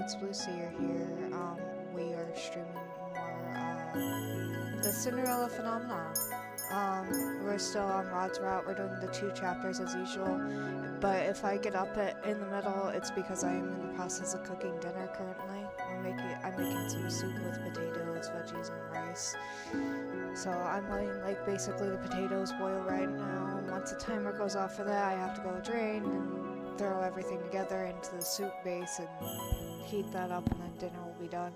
it's Blue, so you're here. We are streaming more, the Cinderella Phenomenon. We're still on Rod's route. We're doing the 2 chapters as usual. But if I get up in the middle, it's because I am in the process of cooking dinner currently. I'm making some soup with potatoes, veggies, and rice. So I'm letting, like, basically the potatoes boil right now. Once the timer goes off for that, I have to go drain and throw everything together into the soup base and heat that up, and then dinner will be done.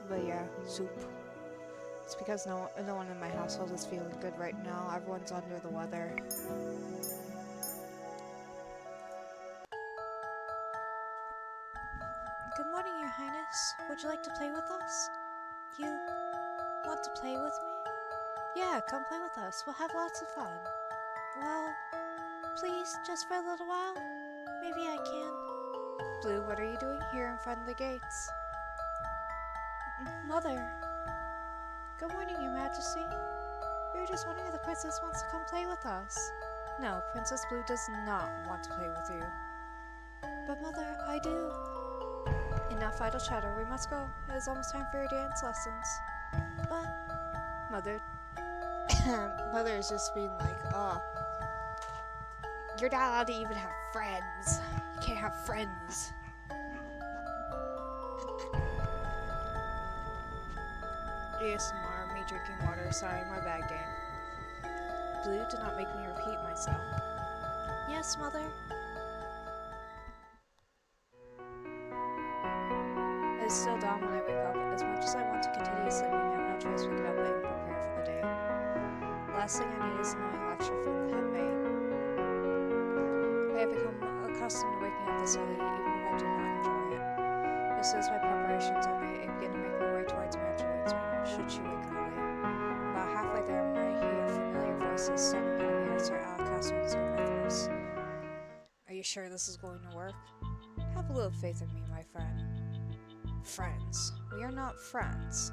But yeah, soup. It's because no one in my household is feeling good right now. Everyone's under the weather. Good morning, Your Highness. Would you like to play with us? You want to play with me? Yeah, come play with us. We'll have lots of fun. Well, please, just for a little while? Maybe I can. Blue, what are you doing here in front of the gates? Mother. Good morning, Your Majesty. We were just wondering if the princess wants to come play with us. No, Princess Blue does not want to play with you. But Mother, I do. Enough idle chatter, we must go. It is almost time for your dance lessons. But... Mother... Mother is just being like, oh, you're not allowed to even have friends. You can't have friends. ASMR, me drinking water, sorry, my bad game. Blue, do not make me repeat myself. Yes, Mother. It is still dawn when I wake up. As much as I want to continue sleeping, I have no choice but to get up and prepare for the day. The last thing I need is an annoying lecture from the head maid. I have become accustomed to waking up this early, even if I do not enjoy it. As soon as my preparations are made, I begin to make my way towards Magdalene's room, should she wake early. About halfway there, when I hear familiar voices standing behind me are Sir Alcaster and Sir Mithras. Are you sure this is going to work? Have a little faith in me, my friend. Friends. We are not friends.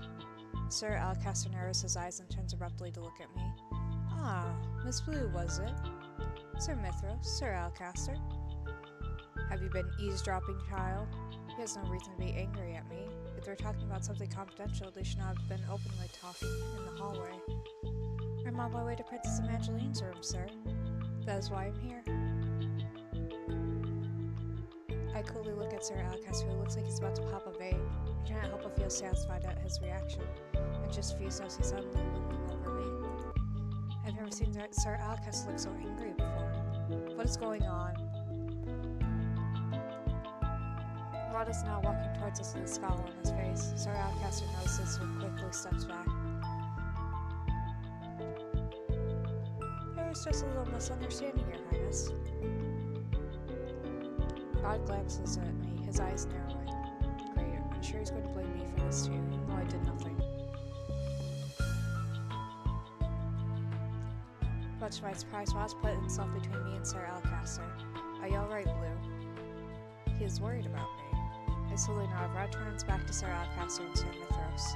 Sir Alcaster narrows his eyes and turns abruptly to look at me. Ah, Miss Blue, was it? Sir Mithras, Sir Alcaster. Have you been eavesdropping, child? He has no reason to be angry at me. If they're talking about something confidential, they should not have been openly talking in the hallway. I'm on my way to Princess Evangeline's room, sir. That is why I'm here. I coolly look at Sir Alcaster, who looks like he's about to pop a vein. I cannot help but feel satisfied at his reaction, and just a few steps he suddenly looming over me. I've never seen Sir Alcaster look so angry before. What is going on? Rod is now walking towards us with a scowl on his face. Sir Alcaster notices and quickly steps back. There was just a little misunderstanding, Your Highness. Rod glances at me, his eyes narrowing. Great, I'm sure he's going to blame me for this too, even though I did nothing. Much to my surprise, Rod's put himself between me and Sir Alcaster. Are you alright, Blue? He is worried about me. I slowly nod. Rod turns back to Sir Alcaster and Sir Mithras.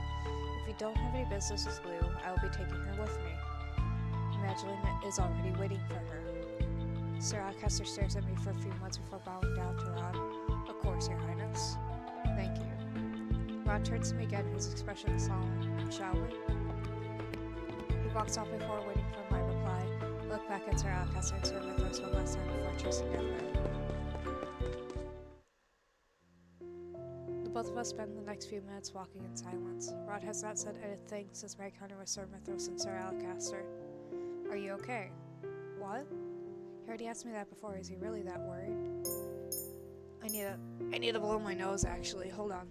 If you don't have any business with Blue, I will be taking her with me. Evangeline is already waiting for her. Sir Alcaster stares at me for a few moments before bowing down to Rod. Of course, Your Highness. Thank you. Rod turns to me again, his expression is solemn. Shall we? He walks off before waiting for my reply. I look back at Sir Alcaster and Sir Mithras one last time before chasing after him. The both of us spend the next few minutes walking in silence. Rod has not said anything since my encounter with Sir Mithras and Sir Alcaster. Are you okay? What? He already asked me that before. Is he really that worried? I need to blow my nose, actually. Hold on.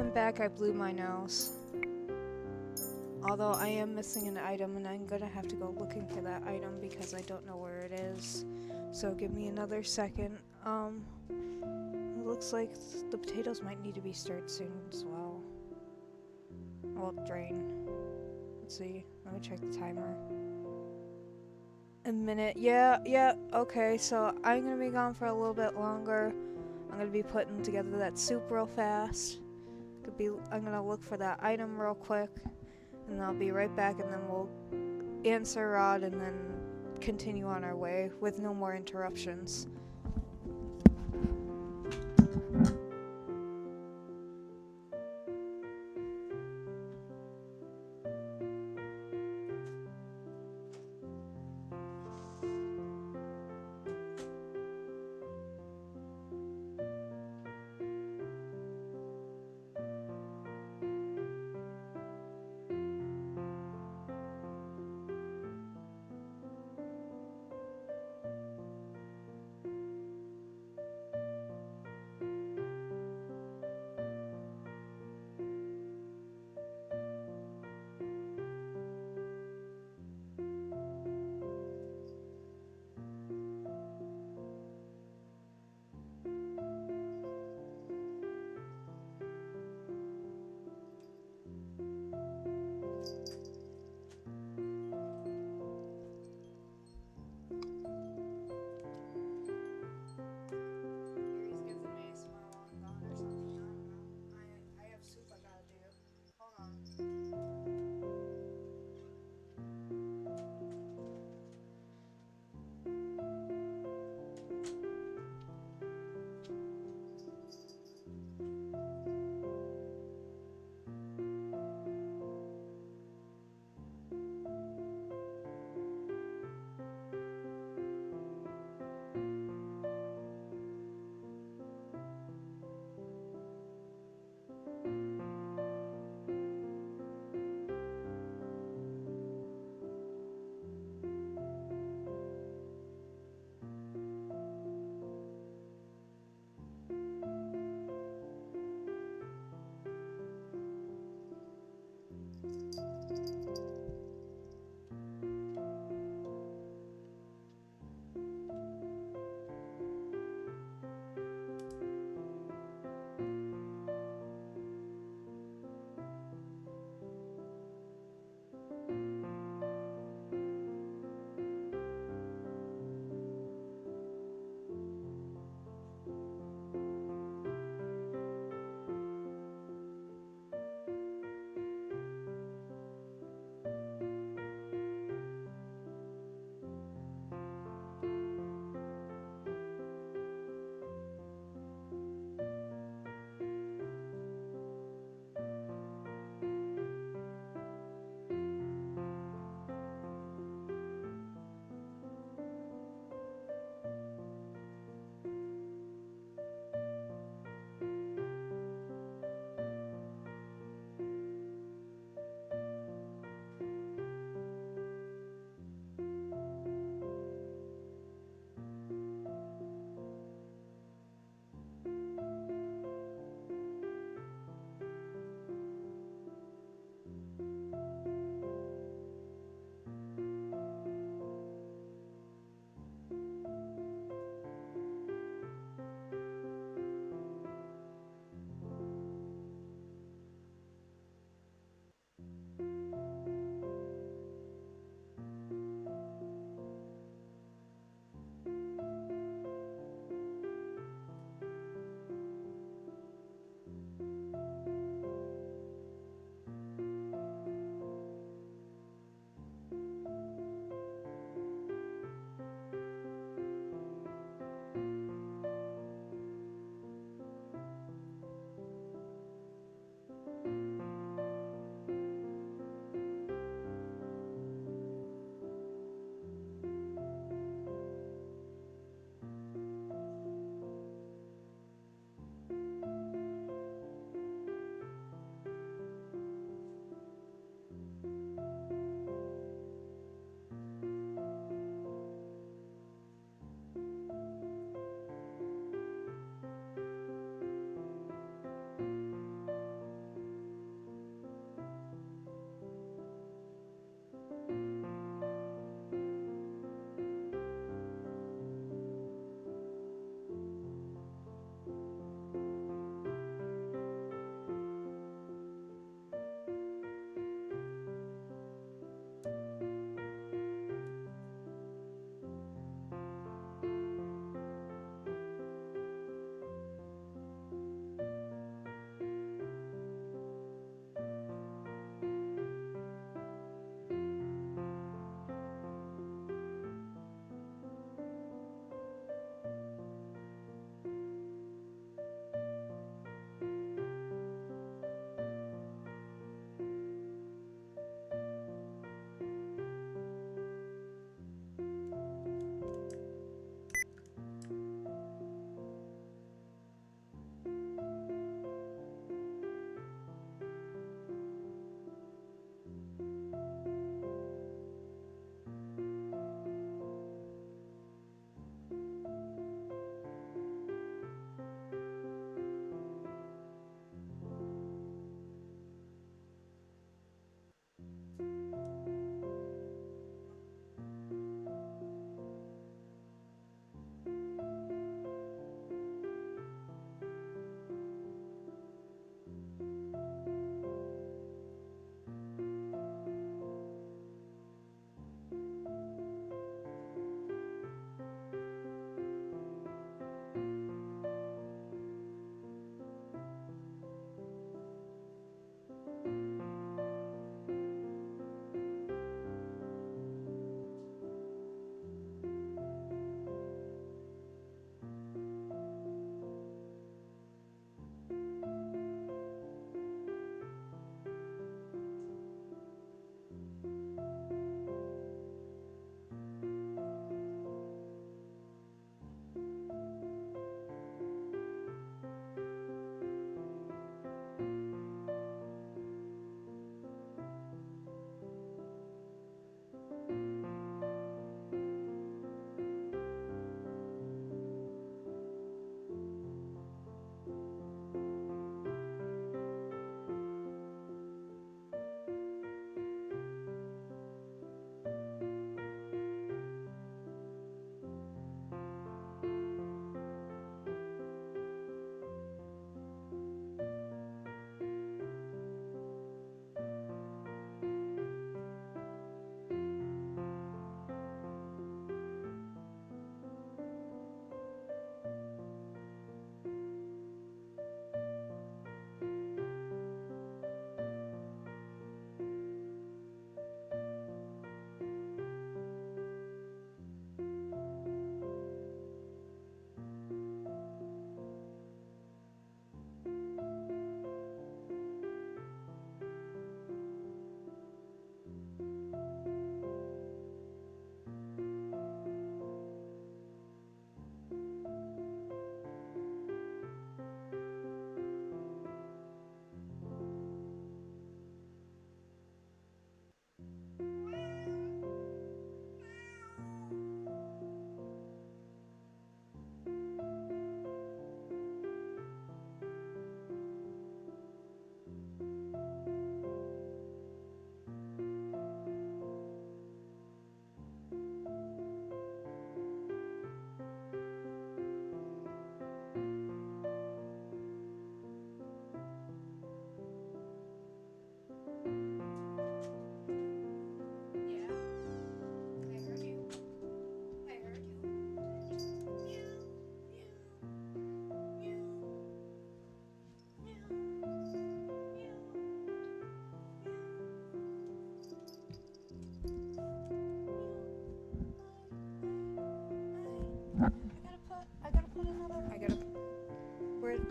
I'm back. I blew my nose. Although I am missing an item and I'm gonna have to go looking for that item because I don't know where it is. So give me another second. It looks like the potatoes might need to be stirred soon as well. Well, drain. Let's see. Let me check the timer. A minute. Yeah, okay, so I'm gonna be gone for a little bit longer. I'm gonna be putting together that soup real fast. I'm gonna look for that item real quick, and I'll be right back, and then we'll answer Rod and then continue on our way with no more interruptions.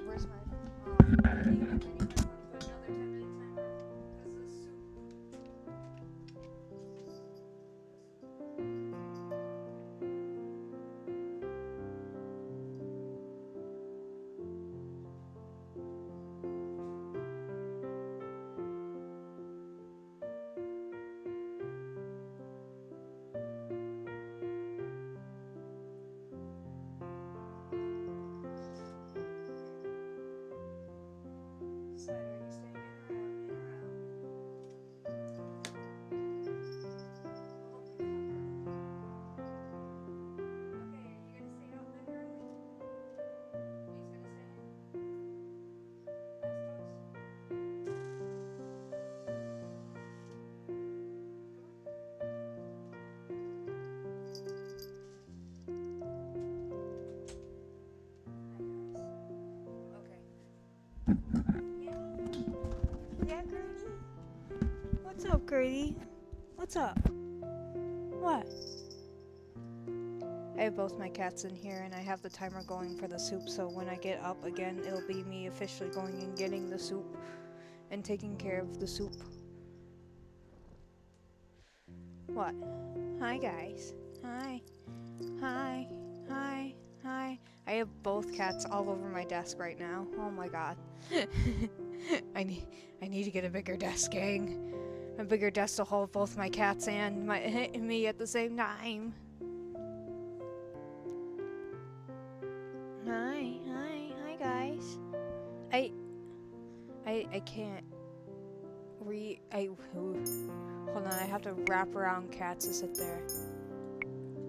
where's my? I need my phone. Put another 10-minute timer. Cause this soup. Slider, are you staying in or out? In or out? I'll help you cover. Okay, are you gonna stay out then, Riley? He's gonna stay in. Last choice. Yeah, Gertie? What's up, Gertie? What's up? What? I have both my cats in here and I have the timer going for the soup, so when I get up again, it'll be me officially going and getting the soup and taking care of the soup. What? Hi, guys. Hi. Hi. Hi. Hi. I have both cats all over my desk right now. Oh my god. I need to get a bigger desk, gang. A bigger desk to hold both my cats and me at the same time. Hi guys. I can't hold on, I have to wrap around cats to sit there.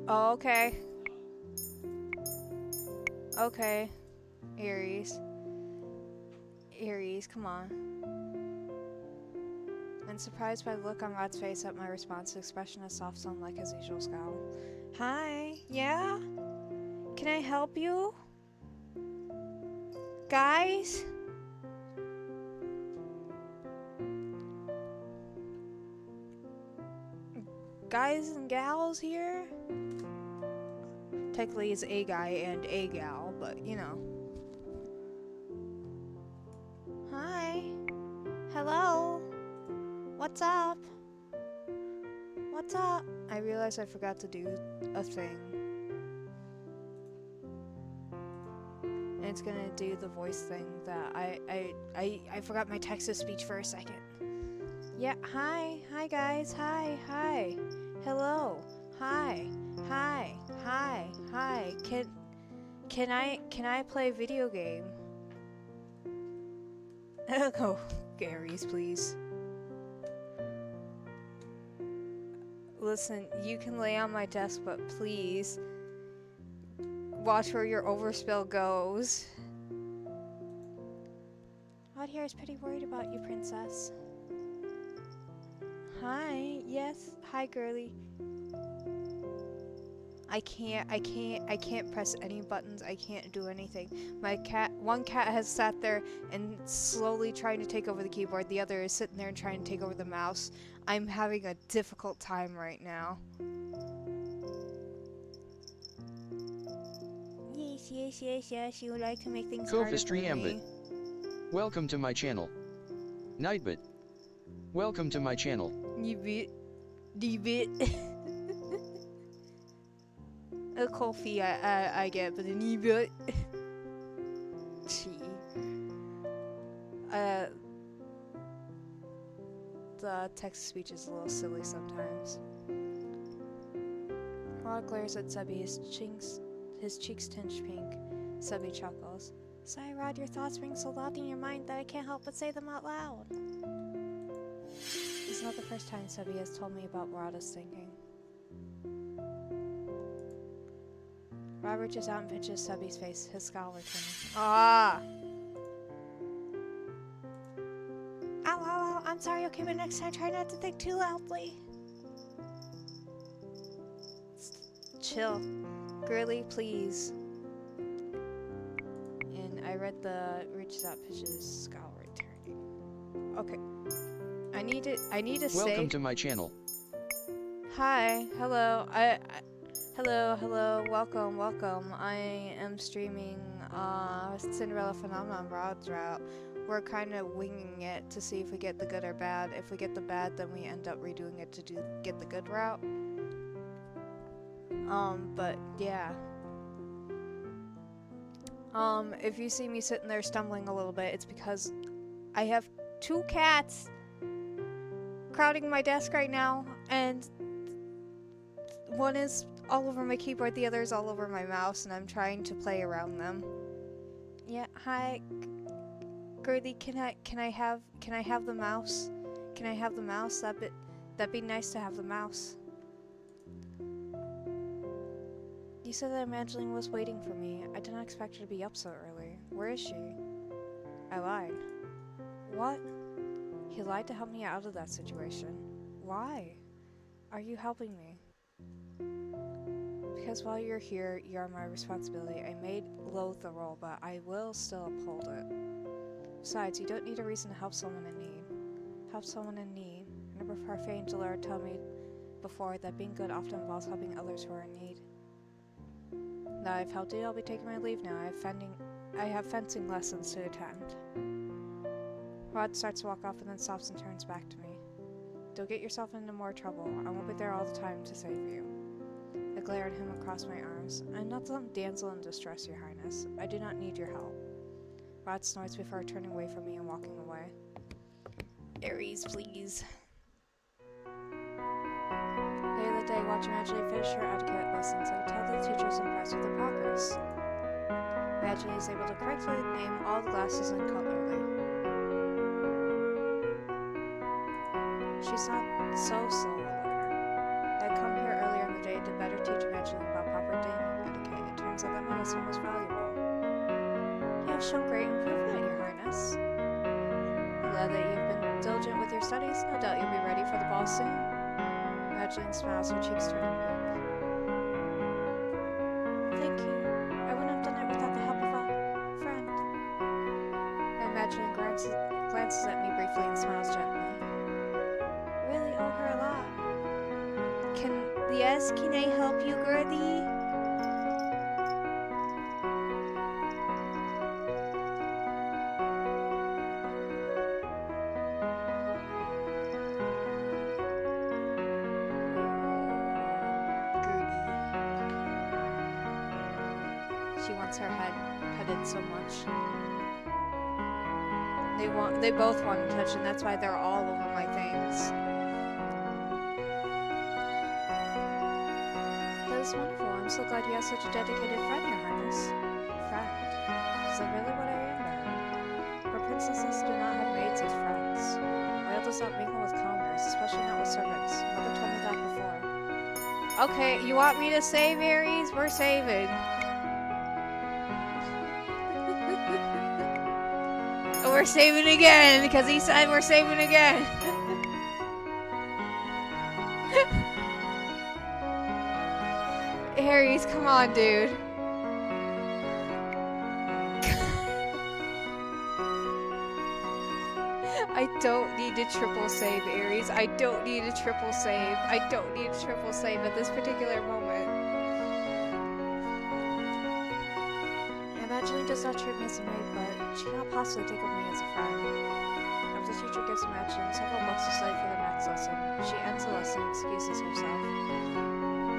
Oh, okay. Okay. Aries, come on. And surprised by the look on Rod's face at my response, expression a soft sun like his usual scowl. Hi, yeah? Can I help you? Guys? Guys and gals here? Technically it's a guy and a gal, but you know. Hi. Hello. What's up? What's up? I realized I forgot to do a thing. And it's gonna do the voice thing that I forgot my text-to-speech for a second. Yeah, hi guys, hi, hello, hi, can I play a video game? Oh, Gary's, please. Listen, you can lay on my desk, but please watch where your overspill goes. Rod here is pretty worried about you, princess. Hi, yes, hi, girly. I can't press any buttons. I can't do anything. One cat has sat there and slowly trying to take over the keyboard. The other is sitting there and trying to take over the mouse. I'm having a difficult time right now. Yes. You would like to make things harder for me. Welcome to my channel. Nightbit. Welcome to my channel. D-bit. A coffee I get, but an e-bit. Gee. The text-to-speech is a little silly sometimes. Rod glares at Subby, his cheeks tinged pink. Subby chuckles. Sorry, Rod, your thoughts ring so loud in your mind that I can't help but say them out loud. It's not the first time Subby has told me about what Rod is thinking. Rod reaches out and pinches Subby's face, his scowl returning. Ah! Ow, I'm sorry, okay, but next time try not to think too loudly. Chill. Girly, please. And I read the reaches out, pinches, scowl returning. Okay. I need to say... Welcome to my channel. Hi, hello, hello, welcome. I am streaming Cinderella Phenomenon route. We're kind of winging it to see if we get the good or bad. If we get the bad, then we end up redoing it to get the good route. But yeah. If you see me sitting there stumbling a little bit, it's because I have 2 cats crowding my desk right now, and one is all over my keyboard, the other is all over my mouse, and I'm trying to play around them. Yeah, hi, Gertie. Can I have the mouse? Can I have the mouse? That'd be nice to have the mouse. You said that Evangeline was waiting for me. I didn't expect her to be up so early. Where is she? I lied. What? He lied to help me out of that situation. Why? Are you helping me? Because while you're here, you're my responsibility. I may loathe the role, but I will still uphold it. Besides, you don't need a reason to help someone in need. Help someone in need. I never heard Angela told me before that being good often involves helping others who are in need. Now I've helped you, I'll be taking my leave now. I have fencing lessons to attend. Rod starts to walk off and then stops and turns back to me. Don't get yourself into more trouble. I won't be there all the time to save you. I glare at him across my arms. I'm not some damsel in distress, Your Highness. I do not need your help. Rod snorts before turning away from me and walking away. Aries, please. Later that day, watching Evangeline finish her etiquette lessons, I could tell that the teacher was impressed with her progress. Evangeline is able to correctly name all the glasses and cutlery. She's not so slow a learner. I had come here earlier in the day to better teach Evangeline about proper dating etiquette. It turns out that my lesson was valuable. You have shown great improvement, Your Highness. I'm glad that you've been diligent with your studies. No doubt you'll be ready for the ball soon. Evangeline smiles, her cheeks turning pink. Thank you. I wouldn't have done it without the help of a friend. Evangeline glances at me briefly and smiles gently. Really owe her a lot. Can I help you, Gertie? She wants her head petted so much. They both want attention, that's why they're all over my things. That is wonderful. I'm so glad you have such a dedicated friend, Your Highness. Friend? Is that really what I am now? For princesses do not have maids as friends. Royal does not mingle with commoners, especially not with servants. Mother told me that before. Okay, you want me to save, Aries? We're saving. We're saving again, because he said we're saving again. Aries, come on, dude. I don't need to triple save, Aries. I don't need a triple save. I don't need a triple save at this particular moment. Evangeline does not treat me as a maid, but she cannot possibly think of me as a friend. After the teacher gives Evangeline several books to study for the next lesson, she ends the lesson and excuses herself.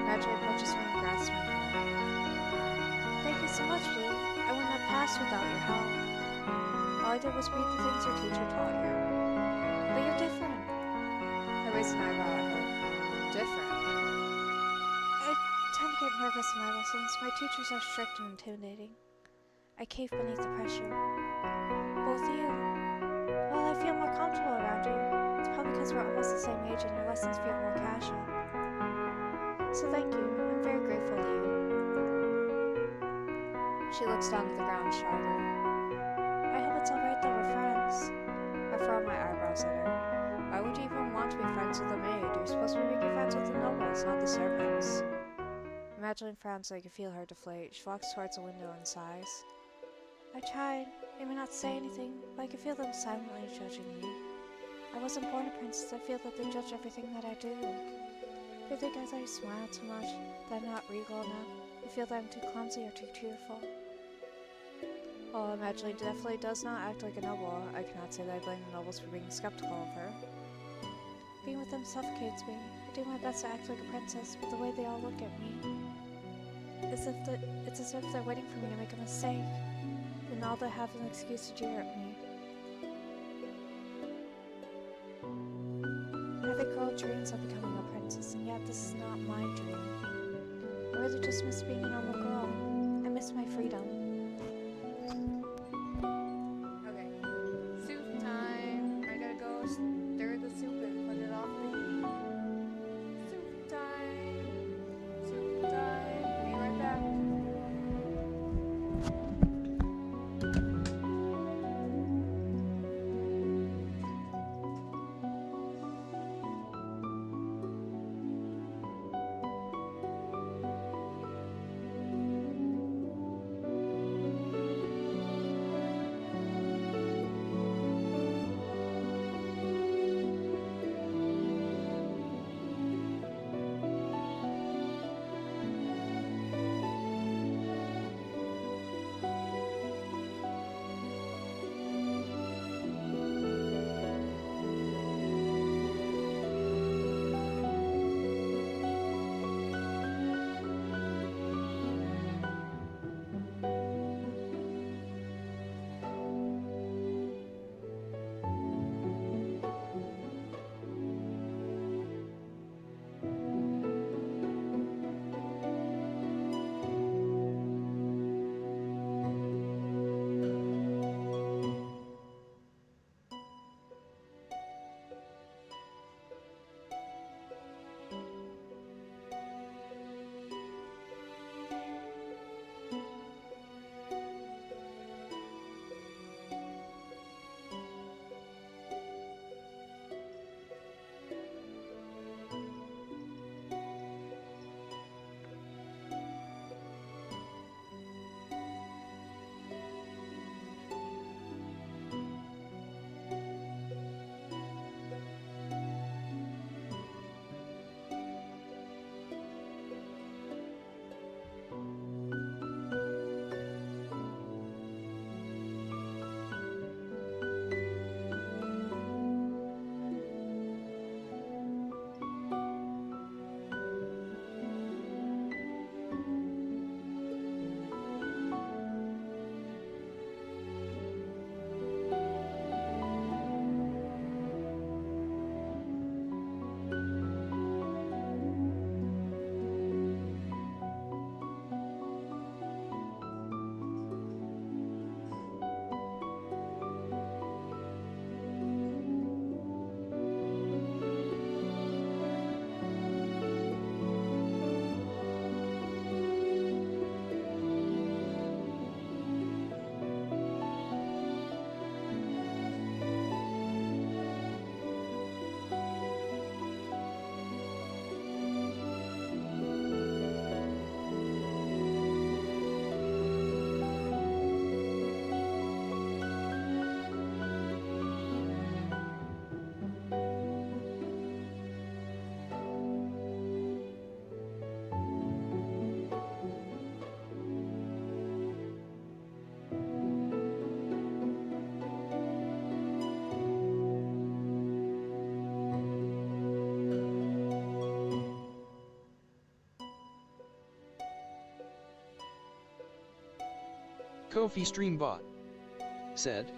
Evangeline approaches me and grasps my hand. Thank you so much, Blue. I wouldn't have passed without your help. All I did was read the things your teacher taught you. But you're different. I raised an eyebrow at her. Different? I tend to get nervous in my lessons. My teachers are strict and intimidating. I cave beneath the pressure. Both you. Well, I feel more comfortable around you. It's probably because we're almost the same age and your lessons feel more casual. So thank you. I'm very grateful to you. She looks down to the ground shyly. I hope it's alright that we're friends. I furrow my eyebrows at her. Why would you even want to be friends with a maid? You're supposed to be making friends with the nobles, not the servants. Evangeline frowns so I can feel her deflate. She walks towards the window and sighs. I tried. They may not say anything, but I can feel them silently judging me. I wasn't born a princess. I feel that they judge everything that I do. They think as I smile too much, that I'm not regal enough. They feel that I'm too clumsy or too tearful. While Imagine definitely does not act like a noble, I cannot say that I blame the nobles for being skeptical of her. Being with them suffocates me. I do my best to act like a princess, but the way they all look at me, it's as if they're waiting for me to make a mistake. Then all they have is an excuse to jeer at me. Every girl dreams of becoming a princess, and yet this is not my dream. I really just miss being a normal girl. I miss my freedom. Okay. Soup time. I gotta go stir the soup and put it off the heat. Soup time. Soup time. Be right back. Ko-fi stream bot said.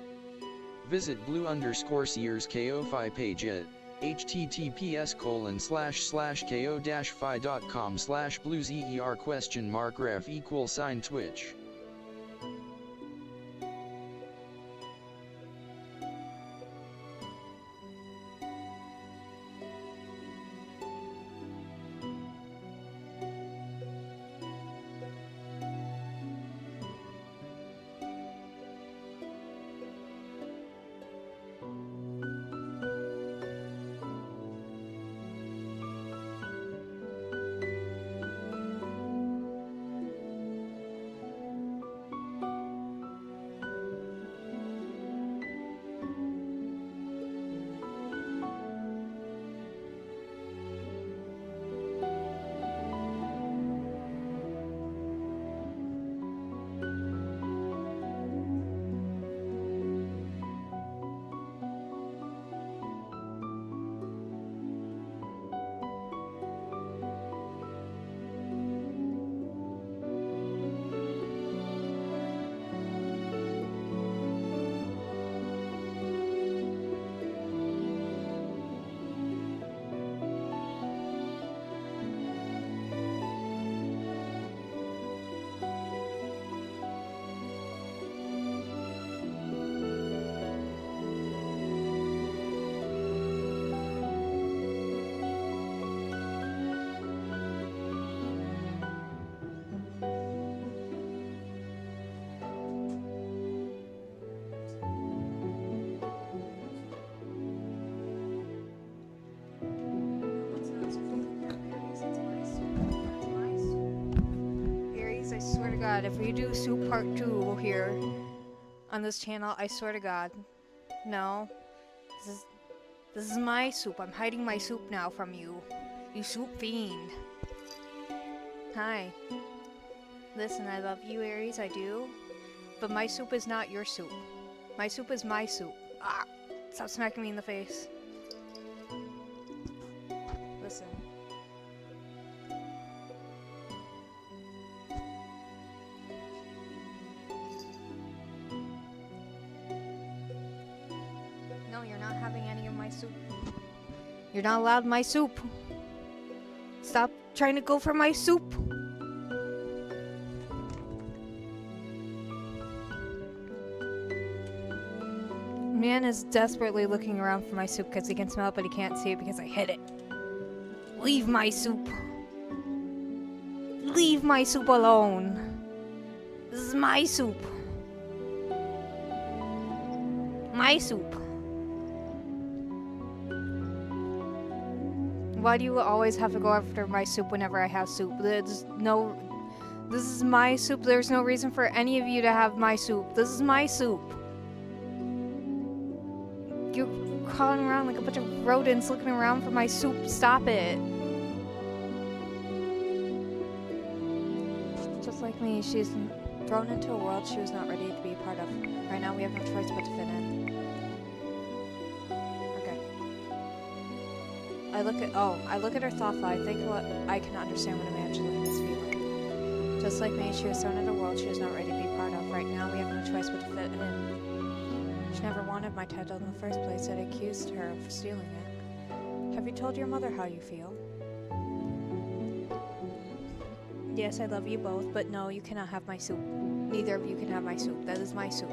Visit blue_sears ko-fi page at https://ko-fi.com/blueser?ref ? God, if we do soup part 2 here on this channel, I swear to God. No. This is my soup. I'm hiding my soup now from you. You soup fiend. Hi. Listen, I love you, Aries, I do. But my soup is not your soup. My soup is my soup. Ah! Stop smacking me in the face. Listen. No, you're not having any of my soup. You're not allowed my soup. Stop trying to go for my soup. Man is desperately looking around for my soup because he can smell it, but he can't see it because I hid it. Leave my soup. Leave my soup alone. This is my soup. My soup. Why do you always have to go after my soup whenever I have soup? There's no... This is my soup. There's no reason for any of you to have my soup. This is my soup. You're crawling around like a bunch of rodents looking around for my soup. Stop it. Just like me, she's thrown into a world she was not ready to be a part of. Right now we have no choice but to fit in. Okay. I look at her thoughtful. I think I can understand what Evangeline is feeling. Just like me, she was thrown into a world she was not ready to be part of. Right now we have no choice but to fit in. She never wanted my title in the first place, yet accused her of stealing it. Have you told your mother how you feel? Yes, I love you both, but no, you cannot have my soup. Neither of you can have my soup. That is my soup.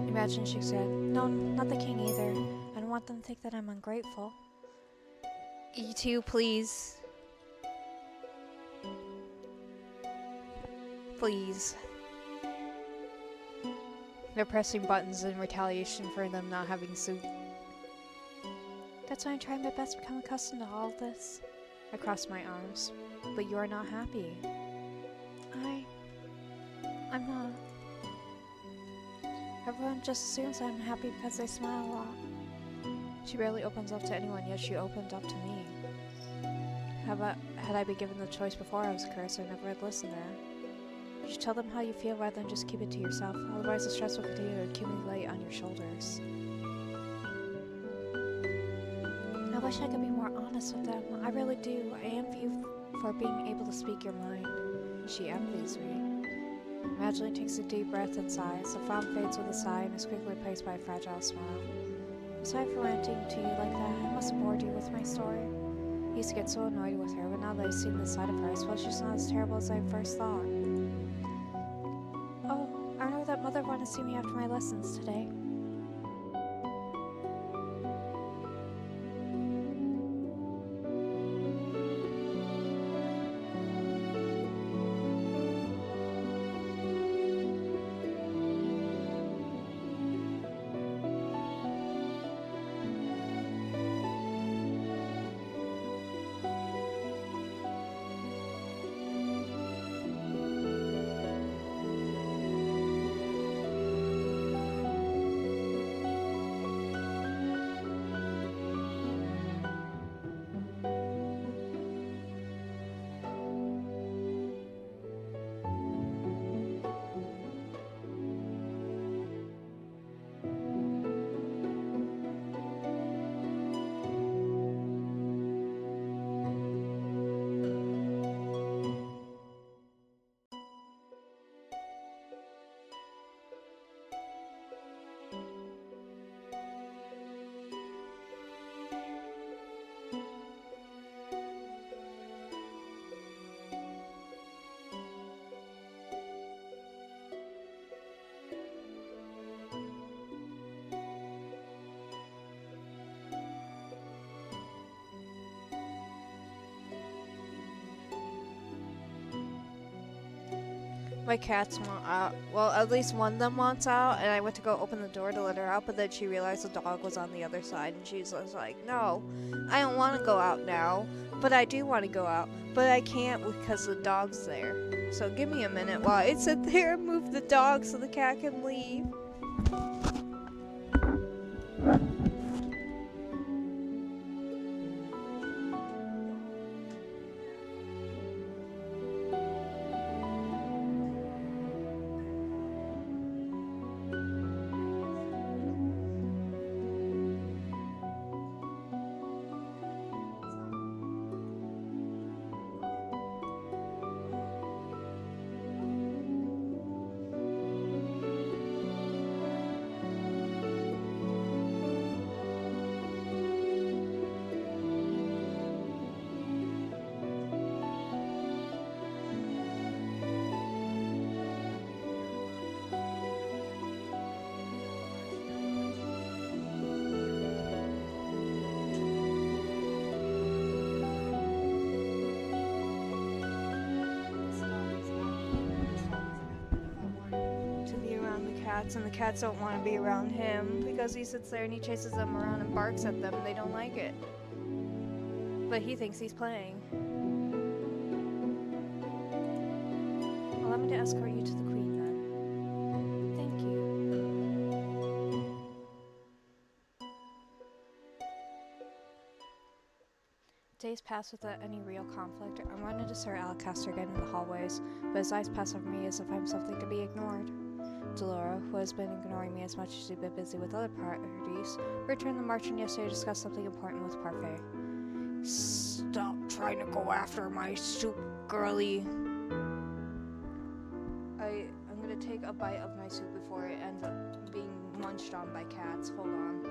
Imagine she said, no, not the king either. I don't want them to think that I'm ungrateful. You two, please. Please. They're pressing buttons in retaliation for them not having soup. That's why I'm trying my best to become accustomed to all of this. I cross my arms. But you are not happy. I'm not. Everyone just assumes I'm happy because I smile a lot. She barely opens up to anyone, yet she opened up to me. Had I been given the choice before I was cursed, I never would listen to her. You should tell them how you feel rather than just keep it to yourself. Otherwise the stress will continue to accumulate on your shoulders. I wish I could be more honest with them. I really do. I envy you for being able to speak your mind. She envies me. Evangeline takes a deep breath and sighs. The frown fades with a sigh and is quickly replaced by a fragile smile. I'm sorry for ranting to you like that. I must have bored you with my story. I used to get so annoyed with her, but now that I've seen this side of her, I suppose she's not as terrible as I first thought. Oh, I know that Mother wanted to see me after my lessons today. My cats want out. Well, at least one of them wants out, and I went to go open the door to let her out, but then she realized the dog was on the other side, and she's just like, no, I don't want to go out now, but I do want to go out, but I can't because the dog's there. So give me a minute while I sit there and move the dog so the cat can leave. And the cats don't want to be around him because he sits there and he chases them around and barks at them and they don't like it. But he thinks he's playing. Allow me to escort you to the queen then. Thank you. Days pass without any real conflict. I run into Sir Alacaster again in the hallways, but his eyes pass over me as if I'm something to be ignored. Delora, who has been ignoring me as much as she's been busy with other parties, returned the marching yesterday to discuss something important with Parfait. Stop trying to go after my soup, girly. I'm gonna take a bite of my soup before it ends up being munched on by cats. Hold on.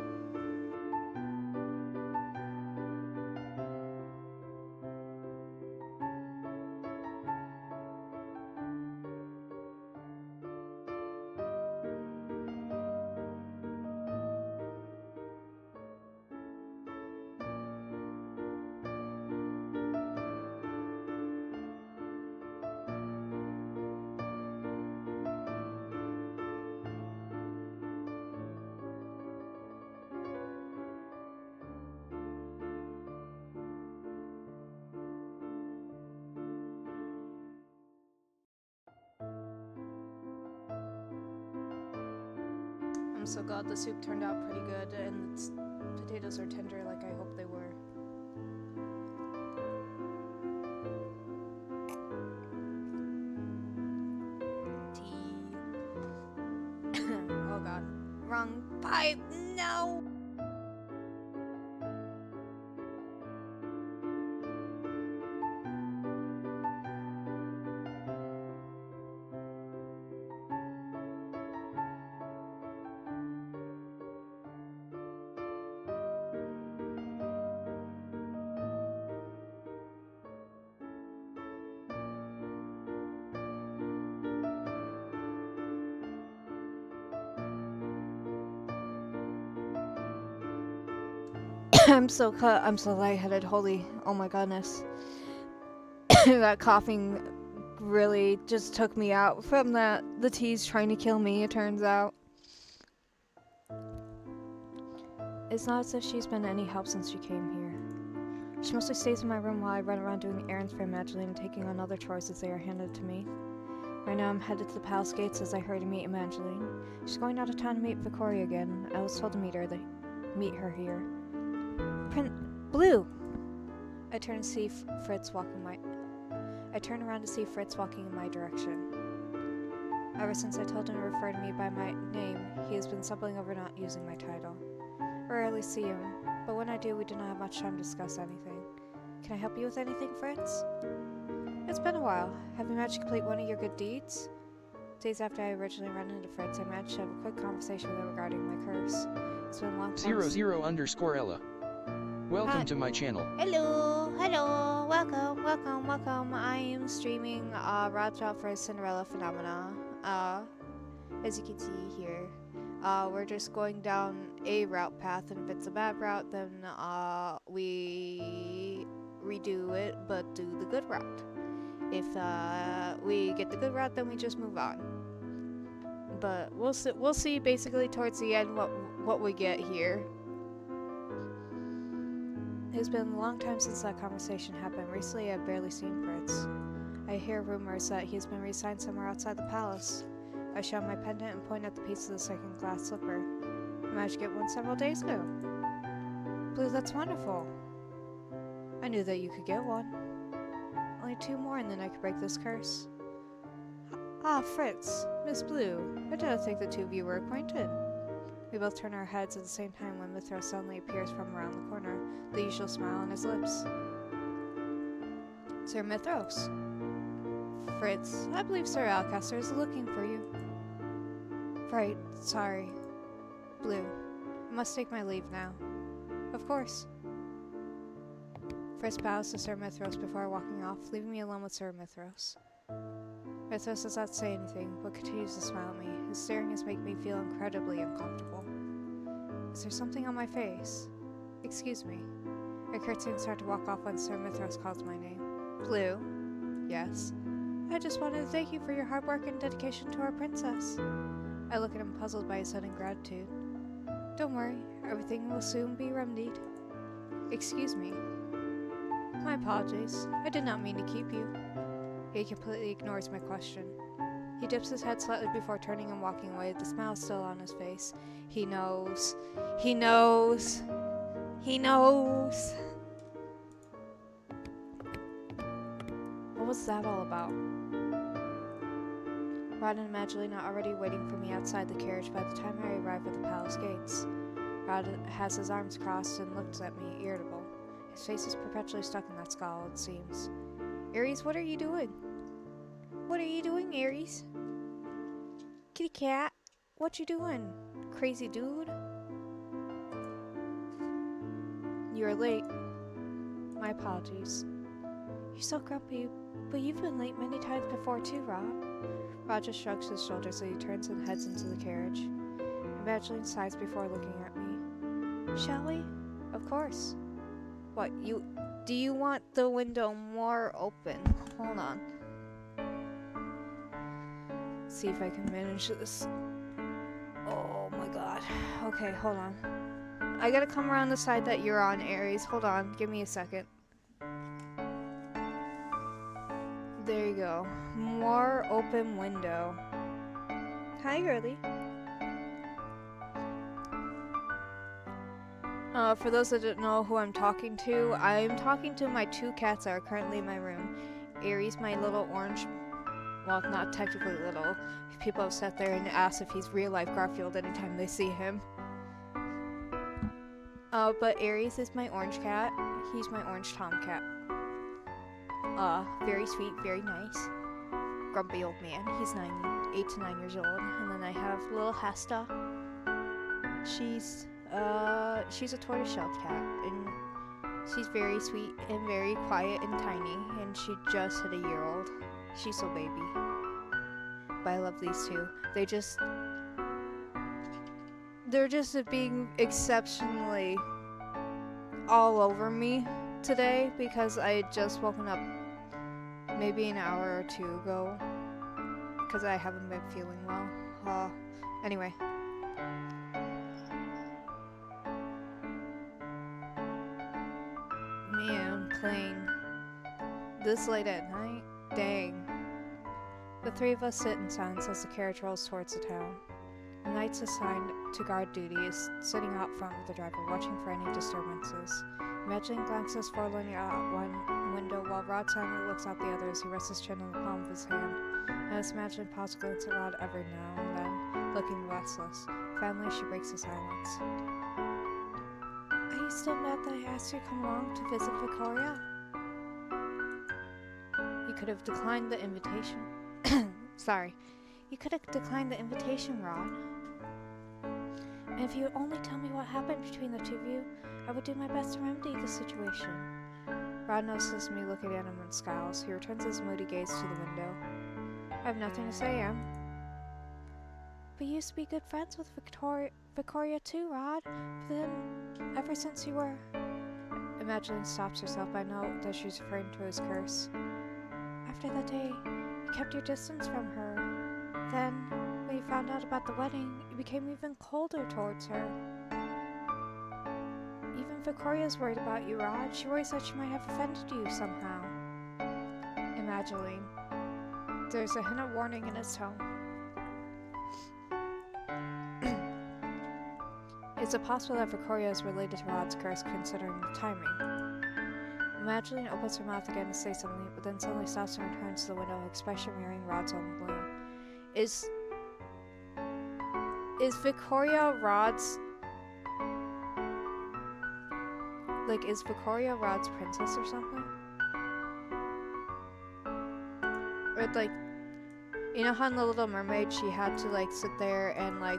I'm so glad the soup turned out pretty good and the potatoes are tender like I hope they were. Tea. Oh god. Wrong pipe. No! I'm so lightheaded. Oh my goodness. That coughing really just took me out from that. The tea's trying to kill me, it turns out. It's not as if she's been any help since she came here. She mostly stays in my room while I run around doing errands for Evangeline and taking on other chores as they are handed to me. Right now I'm headed to the palace gates as I hurry to meet Evangeline. She's going out of town to meet Victoria again. I was told to meet her here. Blue! I turn around to see Fritz walking in my direction. Ever since I told him to refer to me by my name, he has been stumbling over not using my title. I rarely see him, but when I do, we do not have much time to discuss anything. Can I help you with anything, Fritz? It's been a while. Have you managed to complete one of your good deeds? Days after I originally ran into Fritz, I managed to have a quick conversation with him regarding my curse. It's been a long time. 00_Ella. Welcome to my channel. Hello, welcome. I am streaming routes out for Cinderella Phenomenon. As you can see here, we're just going down a route path, and if it's a bad route, then we redo it, but do the good route. If we get the good route, then we just move on. But we'll see basically towards the end what we get here. It's been a long time since that conversation happened. Recently, I've barely seen Fritz. I hear rumors that he's been reassigned somewhere outside the palace. I show him my pendant and point at the piece of the second glass slipper. I managed to get one several days ago. Blue, that's wonderful. I knew that you could get one. Only 2 more and then I could break this curse. Ah, Fritz, Miss Blue, I did not think the two of you were acquainted. We both turn our heads at the same time when Mithras suddenly appears from around the corner, the usual smile on his lips. Sir Mithras. Fritz, I believe Sir Alcaster is looking for you. Right, sorry. Blue, I must take my leave now. Of course. Fritz bows to Sir Mithras before walking off, leaving me alone with Sir Mithras. Mithras does not say anything, but continues to smile at me. His staring is making me feel incredibly uncomfortable. Is there something on my face? Excuse me. I curtsy and start to walk off when Sir Mithras calls my name. Blue? Yes? I just wanted to thank you for your hard work and dedication to our princess. I look at him puzzled by his sudden gratitude. Don't worry, everything will soon be remedied. Excuse me. My apologies. I did not mean to keep you. He completely ignores my question. He dips his head slightly before turning and walking away, the smile still on his face. He knows. He knows. He knows. What was that all about? Rod and Magdalena are already waiting for me outside the carriage by the time I arrive at the palace gates. Rod has his arms crossed and looks at me, irritable. His face is perpetually stuck in that scowl, it seems. Aries, what are you doing? What are you doing, Aries? Kitty cat, what you doing? Crazy dude? You're late. My apologies. You're so grumpy, but you've been late many times before too, Rod. Rod just shrugs his shoulders as he turns and heads into the carriage. Evangeline sighs before looking at me. Shall we? Of course. What, do you want the window more open? Hold on. See if I can manage this. Oh my god. Okay, hold on. I gotta come around the side that you're on, Aries. Hold on, give me a second. There you go. More open window. Hi, girly. For those that don't know who I'm talking to my 2 cats that are currently in my room. Aries, my little orange, well, not technically little. People have sat there and asked if he's real life Garfield anytime they see him. But Aries is my orange cat. He's my orange tomcat. Very sweet, very nice. Grumpy old man. He's 8 to 9 years old. And then I have little Hesta. She's a tortoiseshell cat, and she's very sweet and very quiet and tiny, and she just hit a year old. She's so baby. But I love these two. They're just being exceptionally all over me today because I had just woken up maybe an hour or 2 ago because I haven't been feeling well. Anyway. Man, playing this late at night? Dang. The 3 of us sit in silence as the carriage rolls towards the town. The knight assigned to guard duty is sitting out front with the driver, watching for any disturbances. Imagine glances forlornly out one window while Rod silently looks out the other as he rests his chin on the palm of his hand. And as Imagine pauses to glance at Rod every now and then, looking restless. Finally, she breaks the silence. Are you still mad that I asked you to come along to visit Victoria? You could have declined the invitation. Sorry. You could have declined the invitation, Rod. And if you would only tell me what happened between the 2 of you, I would do my best to remedy the situation. Rod notices me looking at him and scowls. He returns his moody gaze to the window. I have nothing to say, Em. But you used to be good friends with Victoria too, Rod. But then, ever since you were... Imagine stops herself by note that she's referring to his curse. after that day, you kept your distance from her. Then, when you found out about the wedding, you became even colder towards her. Even Victoria's worried about you, Rod. She worries that she might have offended you somehow. Evangeline. There's a hint of warning in his tone. Is it possible that Victoria is related to Rod's curse, considering the timing? Evangeline opens her mouth again to say something, but then suddenly stops and returns to the window, her expression mirroring Rod's own gloom. Is Victoria Rod's... Like, is Victoria Rod's princess or something? Or, like, you know how in The Little Mermaid she had to, like, sit there and, like,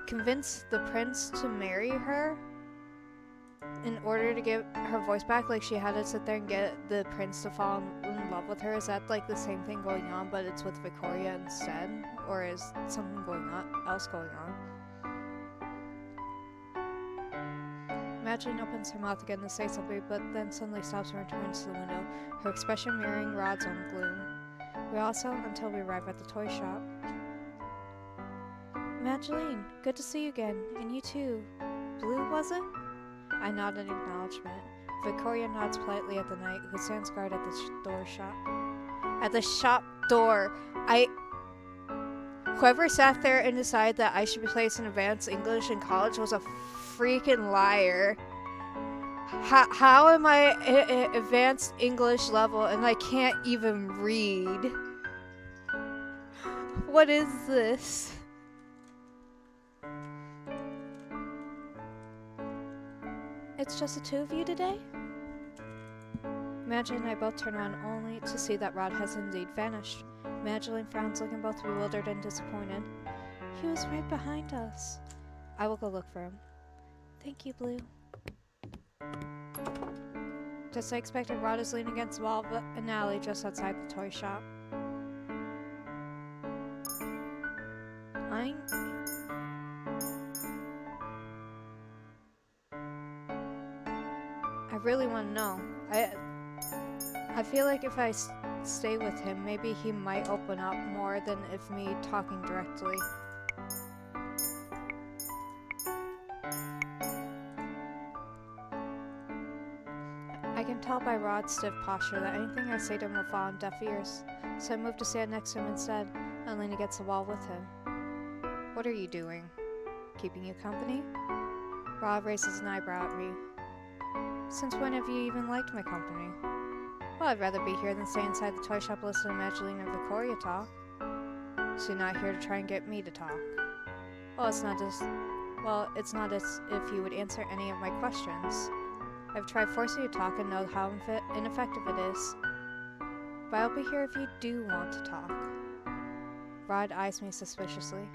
convince the prince to marry her in order to get her voice back? Like, she had to sit there and get the prince to fall in love with her. Is that like the same thing going on, but it's with Victoria instead? Or is something else going on? Evangeline opens her mouth again to say something, but then suddenly stops and returns to the window, her expression mirroring Rod's own gloom. We all sat until we arrived at the toy shop. Evangeline, good to see you again, and you too. Blue, was it? I nodded in acknowledgement. Victoria nods politely at the knight, who stands guard at the At the shop door. Whoever sat there and decided that I should be placed in advanced English in college was a freaking liar. How am I at advanced English level and I can't even read? What is this? It's just the two of you today? Evangeline and I both turn around only to see that Rod has indeed vanished. Evangeline frowns, looking both bewildered and disappointed. He was right behind us. I will go look for him. Thank you, Blue. Just as I expected, Rod is leaning against the wall of an alley just outside the toy shop. I really want to know. I feel like if I stay with him, maybe he might open up more than if me talking directly. I can tell by Rod's stiff posture that anything I say to him will fall on deaf ears, so I move to stand next to him instead and lean against the wall with him. What are you doing? Keeping you company? Rod raises an eyebrow at me. Since when have you even liked my company? Well, I'd rather be here than stay inside the toy shop listening to Evangeline and Victoria talk. So you're not here to try and get me to talk. Well, it's not as if you would answer any of my questions. I've tried forcing you to talk and know how ineffective it is. But I'll be here if you do want to talk. Rod eyes me suspiciously.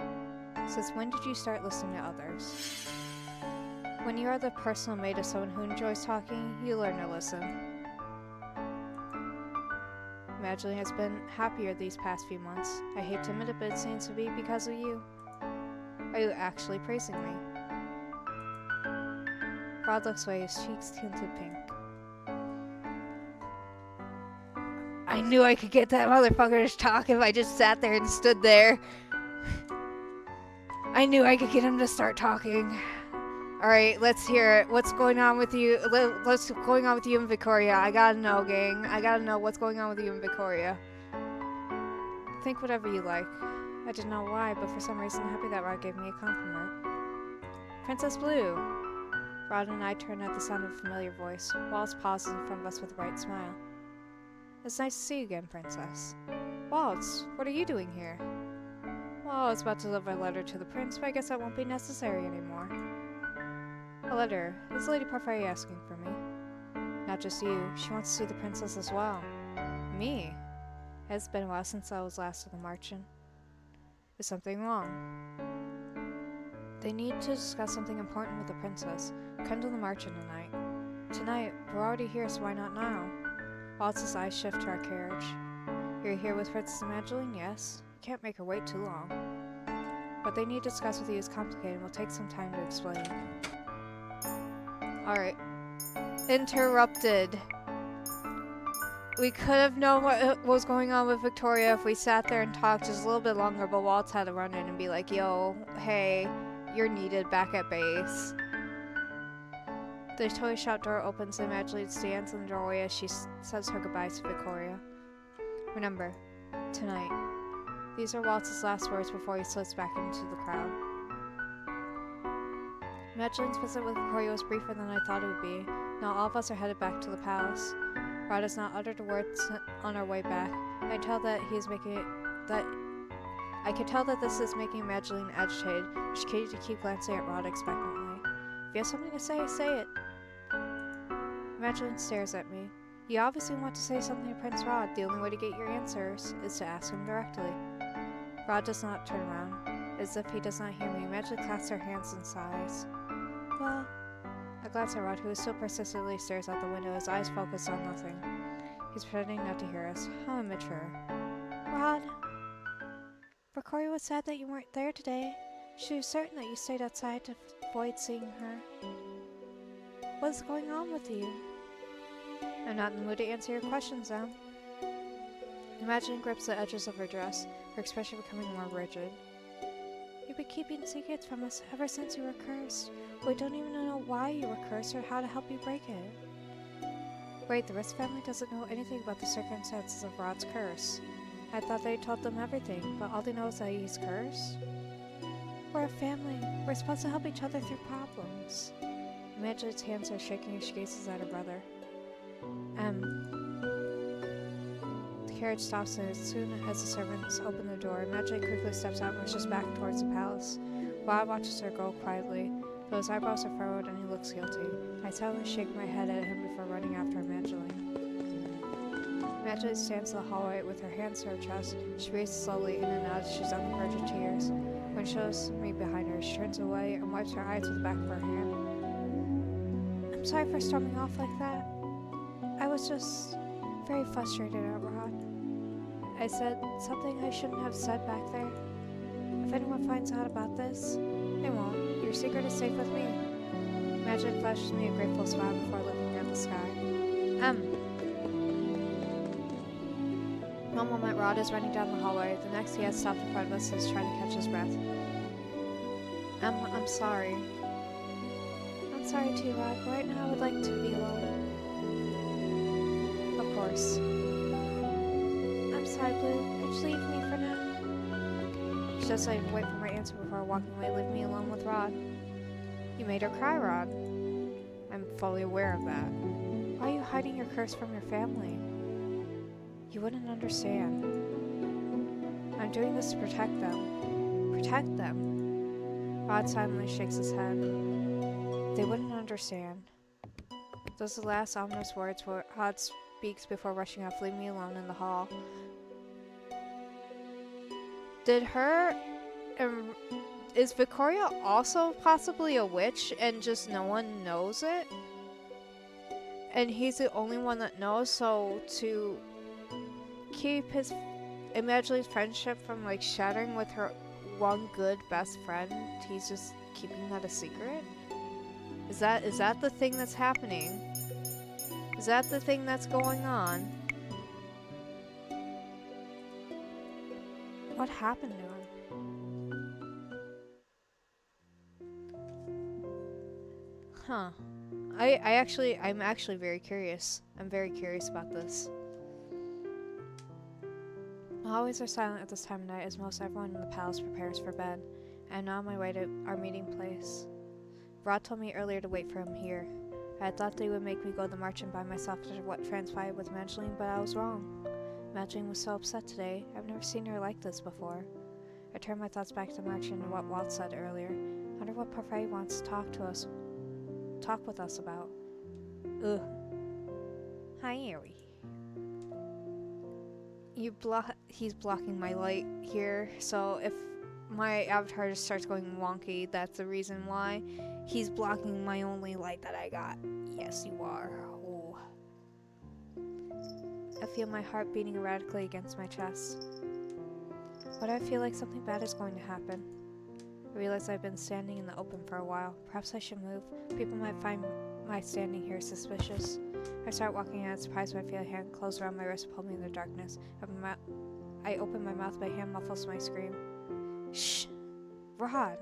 Since when did you start listening to others? When you are the personal mate of someone who enjoys talking, you learn to listen. Evangeline has been happier these past few months. I hate to admit it, but it seems to be because of you. Are you actually praising me? Rod looks away, his cheeks tinted pink. I knew I could get that motherfucker to talk if I just sat there and stood there. I knew I could get him to start talking. Alright, let's hear it. What's going on with you? What's going on with you and Victoria? I gotta know, gang. I gotta know what's going on with you and Victoria. Think whatever you like. I didn't know why, but for some reason I'm happy that Rod gave me a compliment. Princess Blue. Rod and I turn at the sound of a familiar voice. Waltz pauses in front of us with a bright smile. It's nice to see you again, Princess. Waltz, what are you doing here? Well, I was about to deliver a letter to the prince, but I guess that won't be necessary anymore. A letter. Is Lady Parfait asking for me? Not just you. She wants to see the princess as well. Me? It's been a while since I was last at the Marchen. Is something wrong? They need to discuss something important with the princess. Come to the Marchen tonight. Tonight? We're already here, so why not now? Waltz's eyes shift to our carriage. You're here with Princess Evangeline? Yes. Can't make her wait too long. What they need to discuss with you is complicated and will take some time to explain. Alright. Interrupted. We could have known what was going on with Victoria if we sat there and talked just a little bit longer, but Waltz had to run in and be like, yo, hey, you're needed back at base. The toy shop door opens and Magdalene stands in the doorway as she says her goodbyes to Victoria. Remember, tonight. These are Waltz's last words before he slips back into the crowd. Magdalene's visit with Victoria was briefer than I thought it would be. Now all of us are headed back to the palace. Rod has not uttered a word on our way back. I can tell that this is making Magdalene agitated. She continues to keep glancing at Rod expectantly. If you have something to say, say it. Magdalene stares at me. You obviously want to say something to Prince Rod. The only way to get your answers is to ask him directly. Rod does not turn around. As if he does not hear me, Magdalene clasps her hands and sighs. Well, I glance at Rod, who still persistently stares out the window, his eyes focused on nothing. He's pretending not to hear us. How immature. Rod, Victoria was sad that you weren't there today. She was certain that you stayed outside to avoid seeing her. What is going on with you? I'm not in the mood to answer your questions now. Magdalene grips the edges of her dress, her expression becoming more rigid. You've been keeping secrets from us ever since you were cursed. We don't even know why you were cursed or how to help you break it. Wait, the Risk family doesn't know anything about the circumstances of Rod's curse. I thought they told them everything, but all they know is that he's cursed? We're a family. We're supposed to help each other through problems. Magdalene's hands are shaking as she gazes at her brother. The carriage stops, and as soon as the servants open the door, Magdalene quickly steps out and rushes back towards the palace. Rod watches her go quietly, though his eyebrows are furrowed and he looks guilty. I silently shake my head at him before running after Magdalene. Magdalene stands in the hallway with her hands to her chest. She breathes slowly in and out as she's on the verge of tears. When she shows me behind her, she turns away and wipes her eyes with the back of her hand. I'm sorry for storming off like that. I was just very frustrated at Rod. I said something I shouldn't have said back there. If anyone finds out about this, they won't. Your secret is safe with me. Magdalene flashes me a grateful smile before looking at the sky. One moment Rod is running down the hallway, the next he has stopped in front of us and is trying to catch his breath. I'm sorry. I'm sorry too, Rod, but right now I would like to be alone. Of course. I'm sorry, Blue. Could you leave me for now? She doesn't even wait for my answer before walking away, leaving me alone with Rod. You made her cry, Rod. I'm fully aware of that. Why are you hiding your curse from your family? You wouldn't understand. I'm doing this to protect them. Protect them? Rod silently shakes his head. They wouldn't understand. Those are the last ominous words Rod speaks before rushing off, leaving me alone in the hall. Is Victoria also possibly a witch and just no one knows it? And he's the only one that knows, so to keep his Magdalene's friendship from like shattering with her one good best friend, he's just keeping that a secret? Is that the thing that's happening? Is that the thing that's going on? What happened to him? Huh. I'm actually very curious. I'm very curious about this. The hallways are silent at this time of night as most everyone in the palace prepares for bed. I am now on my way to our meeting place. Rod told me earlier to wait for him here. I had thought they would make me go to the march by myself after what transpired with Magdalene, but I was wrong. Magdalene was so upset today. I've never seen her like this before. I turned my thoughts back to marching and what Walt said earlier. I wonder what Parfait wants to talk with us about. Ugh. Hi, Ari. He's blocking my light here, so if my avatar just starts going wonky, that's the reason why. He's blocking my only light that I got. Yes, you are. Ooh. I feel my heart beating erratically against my chest. Why do I feel like something bad is going to happen? I realize I've been standing in the open for a while. Perhaps I should move. People might find my standing here suspicious? I start walking out, surprised by I feel a hand close around my wrist, pull me in the darkness. I open my mouth, but a hand muffles my scream. Shh! Rod!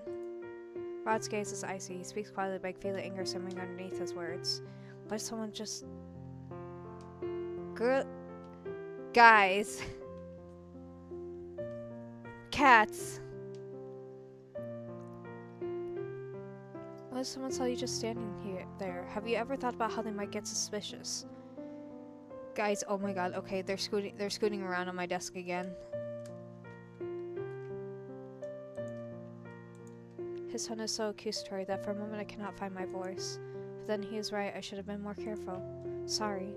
Rod's gaze is icy. He speaks quietly, but I feel the anger simmering underneath his words. What if someone just... Girl... Guys... Cats! What if someone saw you just standing there? Have you ever thought about how they might get suspicious? Guys, oh my god, okay, they're scooting around on my desk again. His tone is so accusatory that for a moment I cannot find my voice. But then he is right, I should have been more careful. Sorry.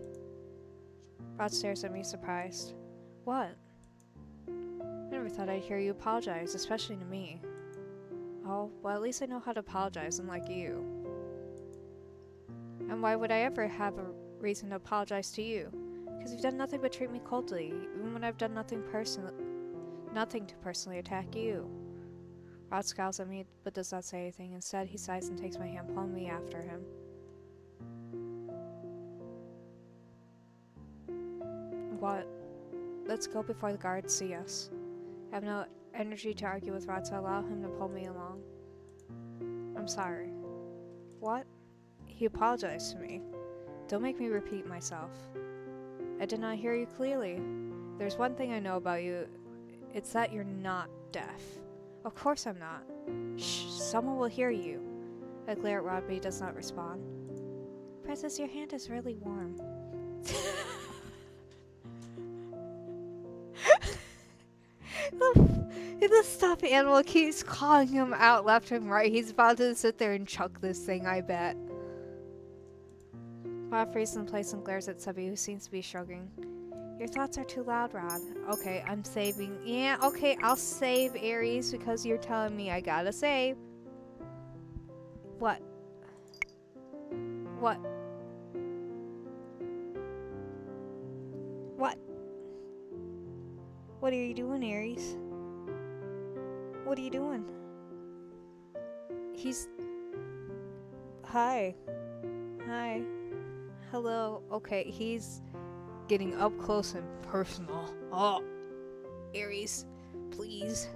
Rod stares at me, surprised. What? I never thought I'd hear you apologize, especially to me. Oh, well, at least I know how to apologize, unlike you. And why would I ever have a reason to apologize to you? Because you've done nothing but treat me coldly, even when I've done nothing to personally attack you. Rod scowls at me, but does not say anything. Instead, he sighs and takes my hand, pulling me after him. What? Let's go before the guards see us. I have no energy to argue with Rod, so I allow him to pull me along. I'm sorry. What? He apologized to me. Don't make me repeat myself. I did not hear you clearly. There's one thing I know about you. It's that you're not deaf. Of course I'm not. Shh, someone will hear you. I glare at Rod, but he does not respond. Princess, your hand is really warm. The stuffed animal keeps calling him out left and right. He's about to sit there and chuck this thing, I bet. Rod freezes in place and glares at Subby, who seems to be shrugging. Your thoughts are too loud, Rod. Okay, I'm saving. Yeah, okay, I'll save Aries because you're telling me I gotta save. What? What? What? What are you doing, Aries? What are you doing? He's... Hi. Hi. Hello. Okay, he's getting up close and personal. Oh, Aries, please.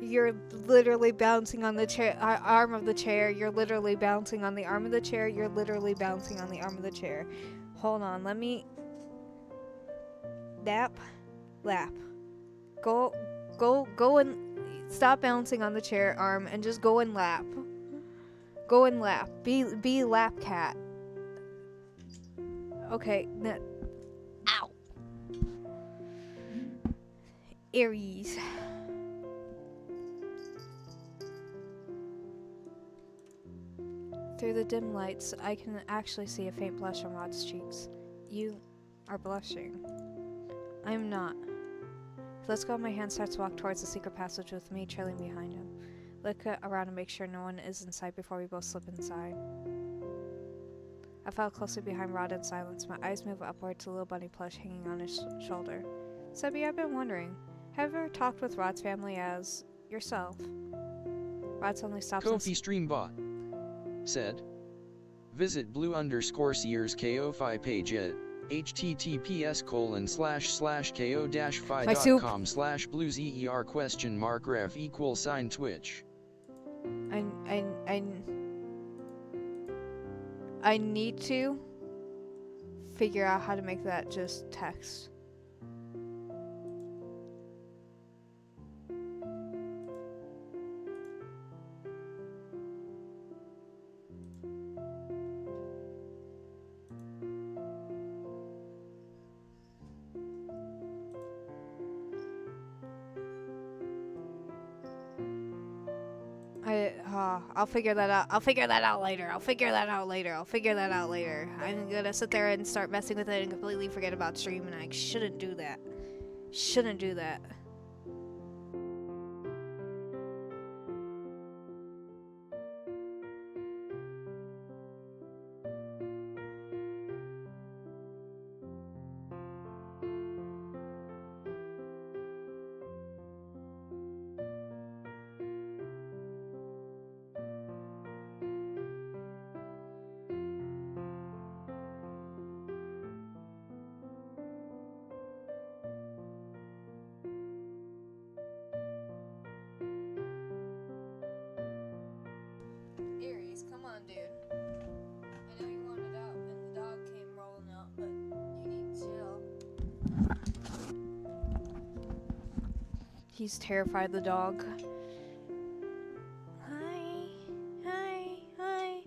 You're literally bouncing on the chair, arm of the chair. You're literally bouncing on the arm of the chair. You're literally bouncing on the arm of the chair. Hold on, let me... Lap. Go and stop bouncing on the chair arm and just go and lap. Go and lap. Be lap cat. Okay. Ow. Aries. Through the dim lights, I can actually see a faint blush on Rod's cheeks. You are blushing. I am not. He lets go of my hand, starts to walk towards the secret passage with me trailing behind him. Look around and make sure no one is in sight before we both slip inside. I follow closely behind Rod in silence. My eyes move upward to the little bunny plush hanging on his shoulder. Subby, I've been wondering, have you ever talked with Rod's family as yourself? Rod suddenly stops Kofi Streambot said. Visit blue_sears KO5 page at https://ko-fi.com/blueser?ref=Twitch. I need to figure out how to make that just text. I'll figure that out. I'll figure that out later. I'm gonna sit there and start messing with it and completely forget about stream, and I shouldn't do that. He's terrified, the dog. Hi.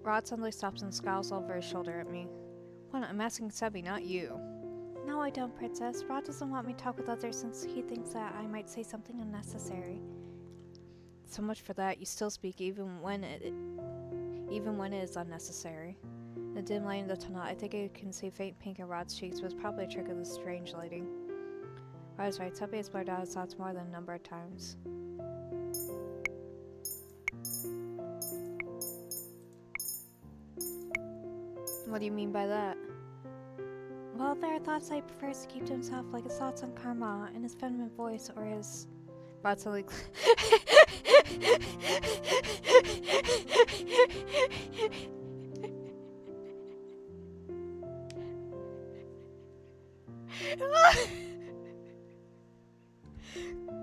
Rod suddenly stops and scowls over his shoulder at me. What? I'm asking Sebi, not you. No, I don't, Princess. Rod doesn't want me to talk with others since he thinks that I might say something unnecessary. So much for that. You still speak even when it is unnecessary. In the dim light in the tunnel, I think I can see faint pink in Rod's cheeks, but it's probably a trick of the strange lighting. Rod is right. Sebi has blurred out his thoughts more than a number of times. What do you mean by that? Well, there are thoughts that he prefers to keep to himself, like his thoughts on karma and his feminine voice, or his... Rod suddenly...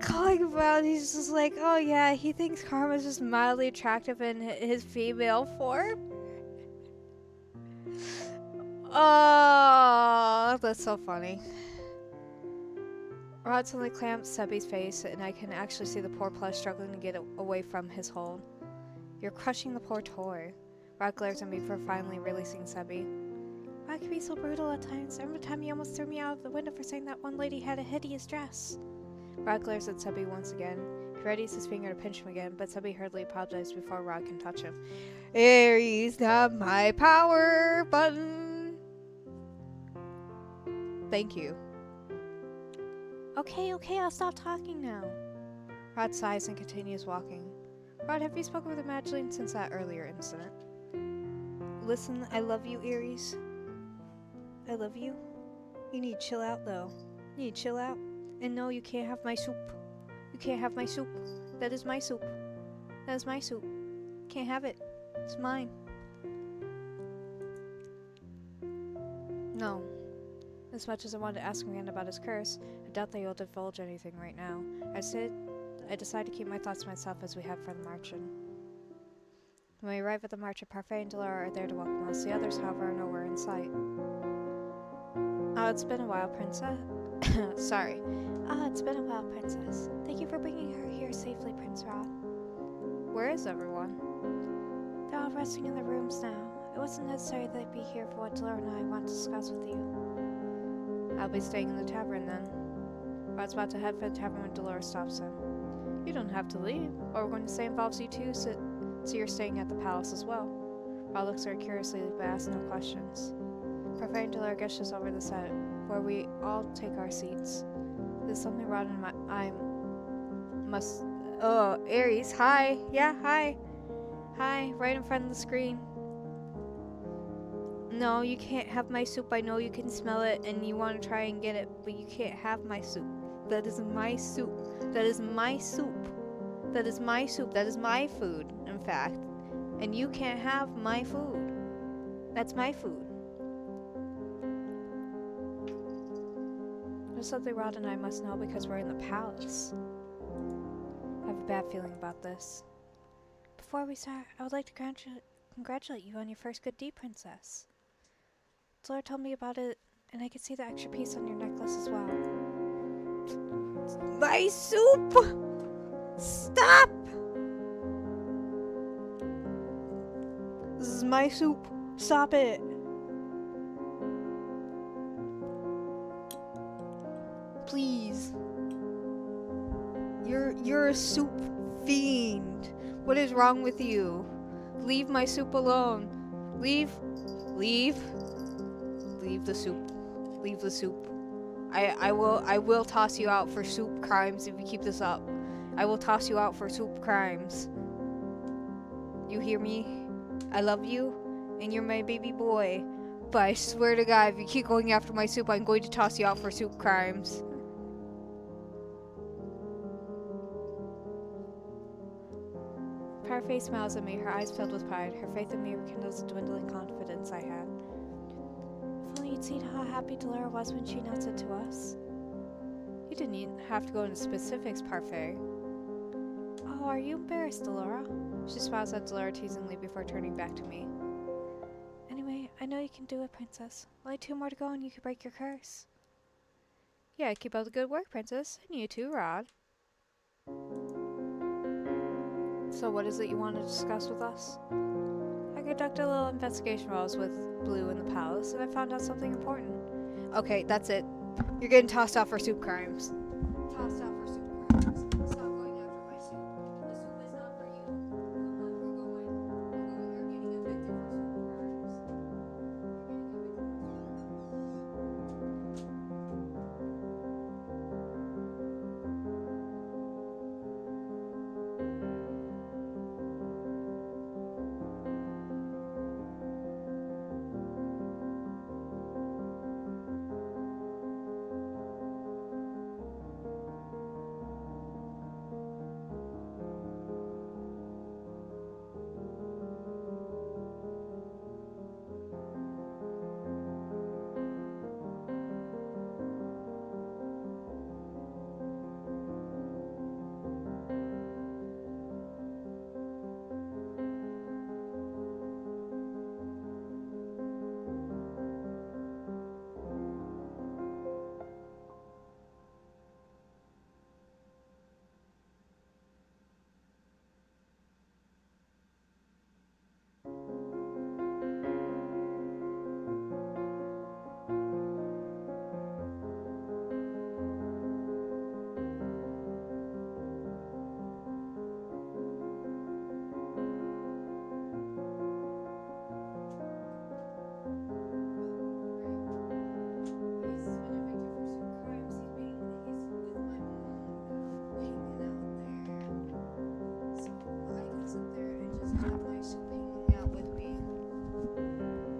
Calling around, he's just like, oh yeah, he thinks Karma's just mildly attractive in his female form. Oh, that's so funny. Rod suddenly clamps Sebi's face, and I can actually see the poor plush struggling to get away from his hold. You're crushing the poor toy. Rod glares at me for finally releasing Sebi. Rod can be so brutal at times. Every time he almost threw me out of the window for saying that one lady had a hideous dress. Rod glares at Sebi once again. He readies his finger to pinch him again, but Sebi hurriedly apologizes before Rod can touch him. Aries, not my power button. Thank you. Okay, I'll stop talking now. Rod sighs and continues walking. Rod, have you spoken with Imageline since that earlier incident? Listen, I love you, Aries. I love you. You need to chill out, though. You need to chill out. And no, you can't have my soup. You can't have my soup. That is my soup. That is my soup. Can't have it. It's mine. No. As much as I wanted to ask Miranda about his curse, I doubt that he'll divulge anything right now. I decided to keep my thoughts to myself as we head for the march-in. When we arrive at the march, Parfait and Delora are there to welcome us. The others, however, are nowhere in sight. Oh, it's been a while, Princess. Sorry. It's been a while, Princess. Thank you for bringing her here safely, Prince Rod. Where is everyone? They're all resting in their rooms now. It wasn't necessary that they be here for what Delora and I want to discuss with you. I'll be staying in the tavern then. Rod's about to head for the tavern when Delora stops him. You don't have to leave. What we're going to say involves you too, so you're staying at the palace as well. Rod looks at her curiously, but asks no questions. Parfait and Delora gestures over the set, where we all take our seats. There's something Rod and I must... Oh, Aries, hi! Yeah, hi! Hi, right in front of the screen. No, you can't have my soup. I know you can smell it and you want to try and get it, but you can't have my soup. That is my soup. That is my soup. That is my soup. That is my food, in fact. And you can't have my food. That's my food. There's something Rod and I must know because we're in the palace. I have a bad feeling about this. Before we start, I would like to congratulate you on your first good deed, Princess. Delora told me about it, and I could see the extra piece on your necklace as well. My soup! Stop! This is my soup. Stop it. Please. You're a soup fiend. What is wrong with you? Leave my soup alone. Leave the soup. Leave the soup. I will toss you out for soup crimes if you keep this up. I will toss you out for soup crimes. You hear me? I love you, and you're my baby boy. But I swear to God, if you keep going after my soup, I'm going to toss you out for soup crimes. Parfait smiles at me, her eyes filled with pride. Her faith in me rekindles the dwindling confidence I had. If only you'd seen how happy Delora was when she announced it to us. You didn't even have to go into specifics, Parfait. Oh, are you embarrassed, Delora? She smiles at Delora teasingly before turning back to me. Anyway, I know you can do it, Princess. Only 2 more to go and you can break your curse. Yeah, keep up the good work, Princess. And you too, Rod. So what is it you want to discuss with us? I conducted a little investigation while I was with Blue in the palace, and I found out something important. Okay, that's it. You're getting tossed out for soup crimes. Tossed out for soup crimes. Stop going after my soup. The soup is not for you. Come on, we're going. You're getting evicted for soup crimes.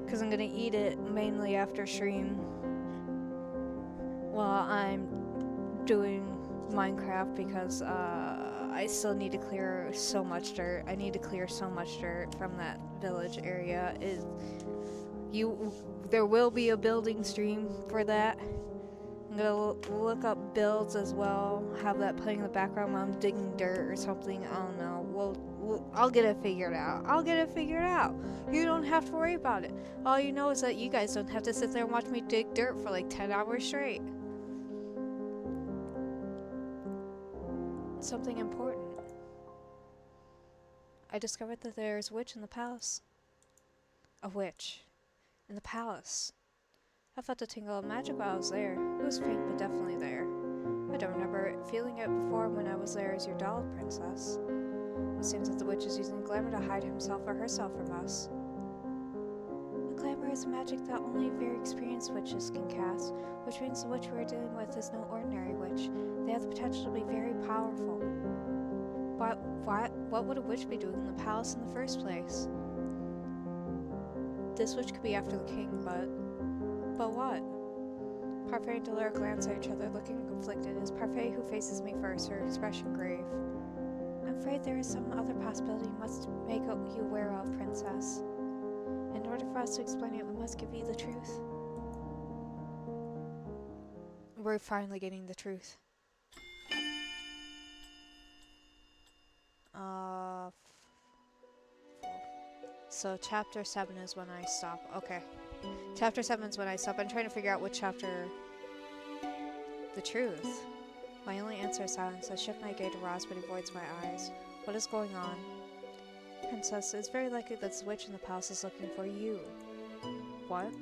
Because I'm gonna eat it mainly after stream while I'm doing Minecraft, because I still need to clear so much dirt. I need to clear so much dirt from that village area. There will be a building stream for that. I'm gonna look up builds as well. Have that playing in the background while I'm digging dirt or something. I don't know. I'll get it figured out. I'll get it figured out. You don't have to worry about it. All you know is that you guys don't have to sit there and watch me dig dirt for like 10 hours straight. Something important. I discovered that there's a witch in the palace. A witch. In the palace. I felt a tingle of magic while I was there. It was faint, but definitely there. I don't remember feeling it before when I was there as your doll, Princess. It seems that the witch is using glamour to hide himself or herself from us. The glamour is magic that only very experienced witches can cast, which means the witch we are dealing with is no ordinary witch. They have the potential to be very powerful. But what would a witch be doing in the palace in the first place? This witch could be after the king, but what? Parfait and Delora glance at each other, looking conflicted. It's Parfait who faces me first, her expression grave. I'm afraid there is some other possibility you must make you aware of, Princess. In order for us to explain it, we must give you the truth. We're finally getting the truth. So chapter 7 is when I stop. Okay. Chapter 7 is when I stop. I'm trying to figure out which chapter. The truth. My only answer is silence. I shift my gaze to Roz, but he avoids my eyes. What is going on? Princess, it's very likely that the witch in the palace is looking for you. What?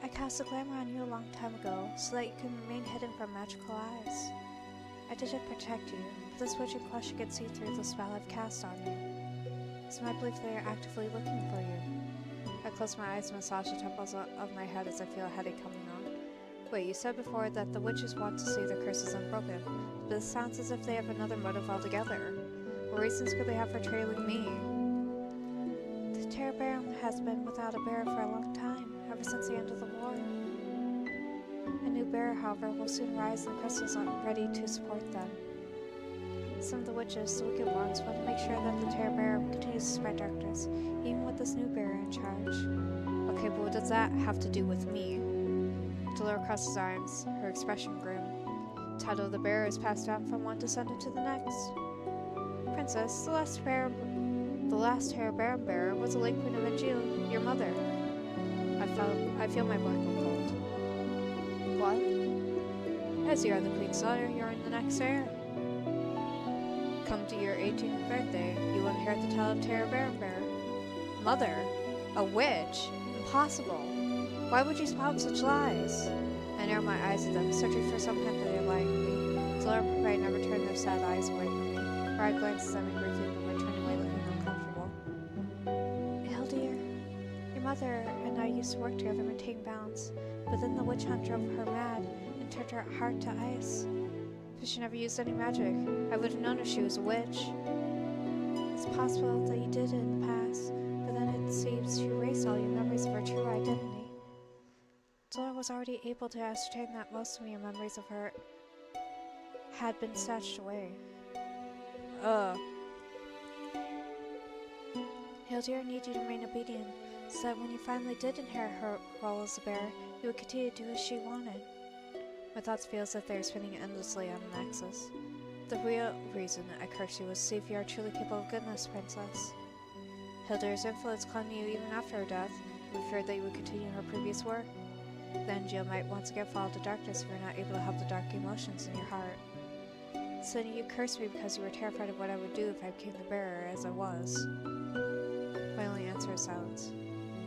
I cast a glamour on you a long time ago, so that you can remain hidden from magical eyes. I did it to protect you, but this witch in question can see through the spell I've cast on you. It's my belief they are actively looking for you. I close my eyes and massage the temples of my head as I feel a headache coming on. Wait, you said before that the witches want to see their curses unbroken, but this sounds as if they have another motive altogether. What reasons could they have for trailing me? The Terror Baron has been without a bearer for a long time, ever since the end of the war. A new bearer, however, will soon rise and the crystals are ready to support them. Some of the witches, the wicked ones, want to make sure that the Terror Baron continues to spread darkness, even with this new bearer in charge. Okay, but what does that have to do with me? Delora crosses arms, her expression grim. The title of the bearer is passed down from one descendant to the next. Princess, the last Terror Baron bearer was the late Queen of Anjil, your mother. I feel my blood go cold. What? As you are the queen's daughter, you are in the next heir. Come to your 18th birthday, you will inherit the title of Terror Baron Bearer. Mother? A witch? Impossible. Why would you spout such lies? I narrow my eyes at them, searching for some hint that they are lying to me. Zora and Pray never turn their sad eyes away from me. Brad glances at me briefly, but might turn away looking uncomfortable. Hildir, your mother and I used to work together maintaining balance, but then the witch hunt drove her mad and turned her heart to ice. But she never used any magic. I would have known if she was a witch. It's possible that you did it in the past, but then it seems you erased all your memories of her true identity. Zora was already able to ascertain that most of your memories of her had been snatched away. Hildir needed you to remain obedient, so that when you finally did inherit her role as a bearer, you would continue to do as she wanted. My thoughts feel as if they are spinning endlessly on an axis. The real reason I cursed you was to see if you are truly capable of goodness, Princess. Hildir's influence clung to you even after her death, and we feared that you would continue her previous work. Then Jill might once again fall into darkness if you are not able to help the dark emotions in your heart. So you cursed me because you were terrified of what I would do if I became the bearer, as I was. My only answer is silence.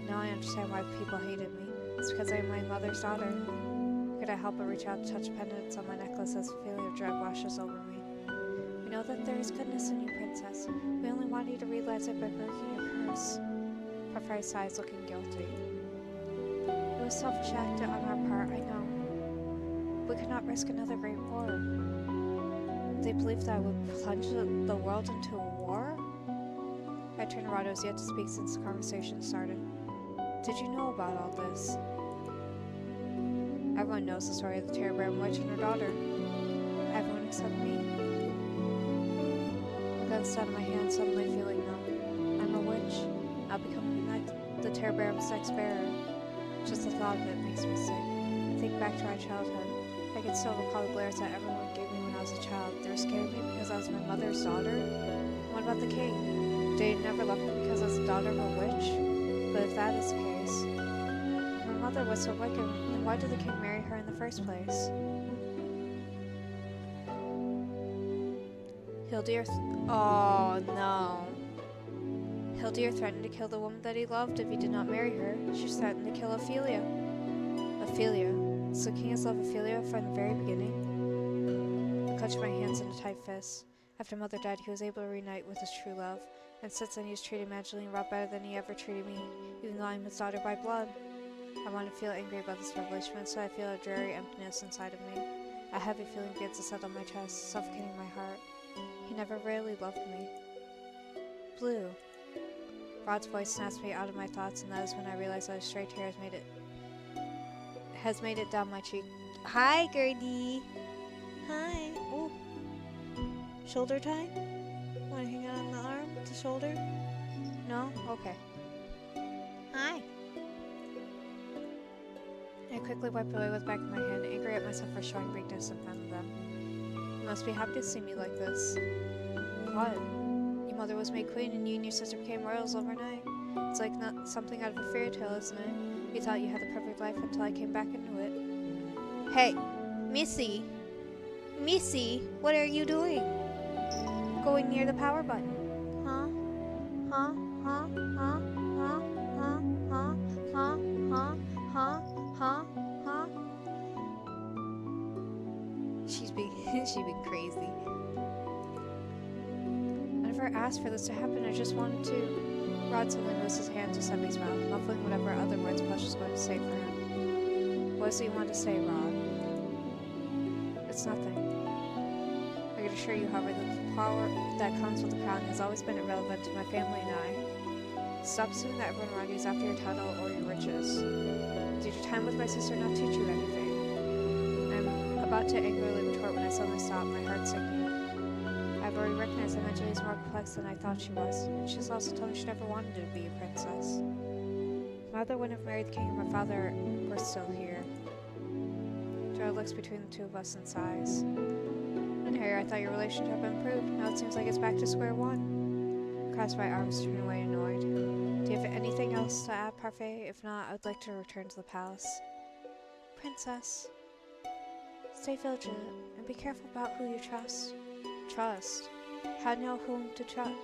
Now I understand why people hated me. It's because I am my mother's daughter. Could I help but reach out to touch pendants on my necklace as a feeling of dread washes over me? We know that there is goodness in you, Princess. We only want you to realize it by breaking your curse. Parfait sighs, looking guilty. It was selfish act on our part, I know. We could not risk another great war. They believed that I would plunge the world into a war? I turned around. I was yet to speak since the conversation started. Did you know about all this? Everyone knows the story of the Terror Baron Witch and her daughter. Everyone except me. I glanced down at my hand, suddenly feeling numb. I'm a witch. I'll become the Terror Baron's next bearer. Just the thought of it makes me sick. I think back to my childhood. I can still recall the glares that everyone gave me when I was a child. They were scared of me because I was my mother's daughter. And what about the king? Did he never love me because I was the daughter of a witch? But if that is the case, my mother was so wicked, then why did the king marry her in the first place? Hildir oh no. Hildir threatened to kill the woman that he loved if he did not marry her. She threatened to kill Ophelia. Ophelia? So the king has loved Ophelia from the very beginning? I clenched my hands into tight fists. After Mother died, he was able to reunite with his true love, and since then he has treated Magdalene Robb better than he ever treated me, even though I am his daughter by blood. I want to feel angry about this revelation, but so I feel a dreary emptiness inside of me. A heavy feeling begins to settle my chest, suffocating my heart. He never really loved me. Blue. Rod's voice snaps me out of my thoughts, and that is when I realize that a stray tear has made it down my cheek. Hi, Gertie. Hi. Oh. Shoulder tie? Want to hang out on the arm? The shoulder? No? Okay. Hi. I quickly wiped away with the back of my hand, angry at myself for showing weakness in front of them. You must be happy to see me like this. What? Your mother was made queen and you and your sister became royals overnight. It's like something out of a fairy tale, isn't it? You thought you had the perfect life until I came back into it. Hey, Missy! Missy, what are you doing? Going near the power button. Huh? Huh? Huh? Huh? Huh? Huh? Huh? Huh? Huh? Huh? Huh? Huh? She's being crazy. I never asked for this to happen, I just wanted to. Rod suddenly moves his hand to Sebby's mouth, muffling whatever other words Plush was going to say for him. What is it you want to say, Rod? It's nothing. I can assure you, however, that the power that comes with the crown has always been irrelevant to my family and I. Stop assuming that everyone around you is after your title or your riches. Did your time with my sister not teach you anything? I'm about to angrily retort when I suddenly stop, my heart sinking. I've already recognized that Magdalene is more complex than I thought she was, and she's also told me she never wanted to be a princess. My mother wouldn't have married the king if my father were still here. Dora looks between the two of us and sighs. And Harry, I thought your relationship had improved. Now it seems like it's back to square one. I crossed my arms, turned away annoyed. Do you have anything else to add, Parfait? If not, I'd like to return to the palace. Princess, stay vigilant and be careful about who you trust. Trust? How do you know whom to trust?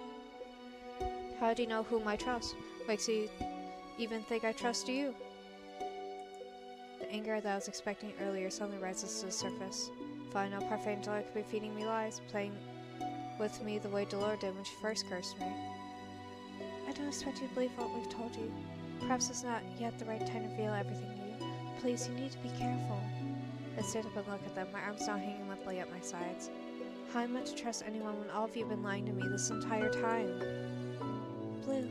How do you know whom I trust? Makes you even think I trust you? The anger that I was expecting earlier suddenly rises to the surface. If I know Parfait and Delore could be feeding me lies, playing with me the way Delore did when she first cursed me. I don't expect you to believe what we've told you. Perhaps it's not yet the right time to reveal everything to you. Please, you need to be careful. I stand up and look at them, my arms now hanging limply at my sides. How am I meant to trust anyone when all of you have been lying to me this entire time? Blue.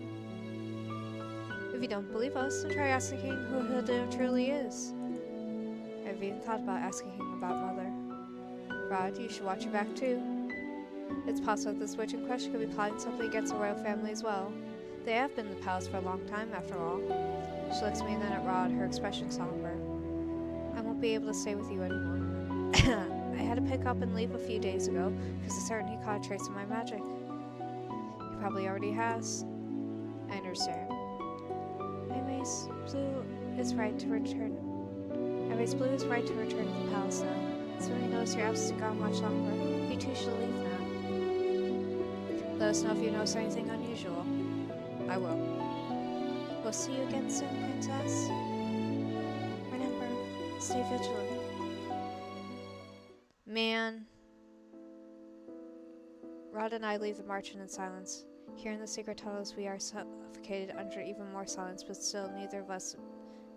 If you don't believe us, then try asking him who Hilda truly is. I've even thought about asking him about Mother. Rod, you should watch your back too. It's possible that this witch in question could be plotting something against the royal family as well. They have been in the palace for a long time, after all. She looks at me and then at Rod, her expression somber. I won't be able to stay with you anymore. I had to pick up and leave a few days ago because it's certain he caught a trace of my magic. He probably already has. I understand. Anyways, Blue is right to return to the palace now. So when you notice your absence has gone much longer, you two should leave now. Let us know if you notice anything unusual. I will. We'll see you again soon, Princess. Remember, stay vigilant. Man. Rod and I leave the march in silence. Here in the secret tunnels, we are suffocated under even more silence, but still neither of us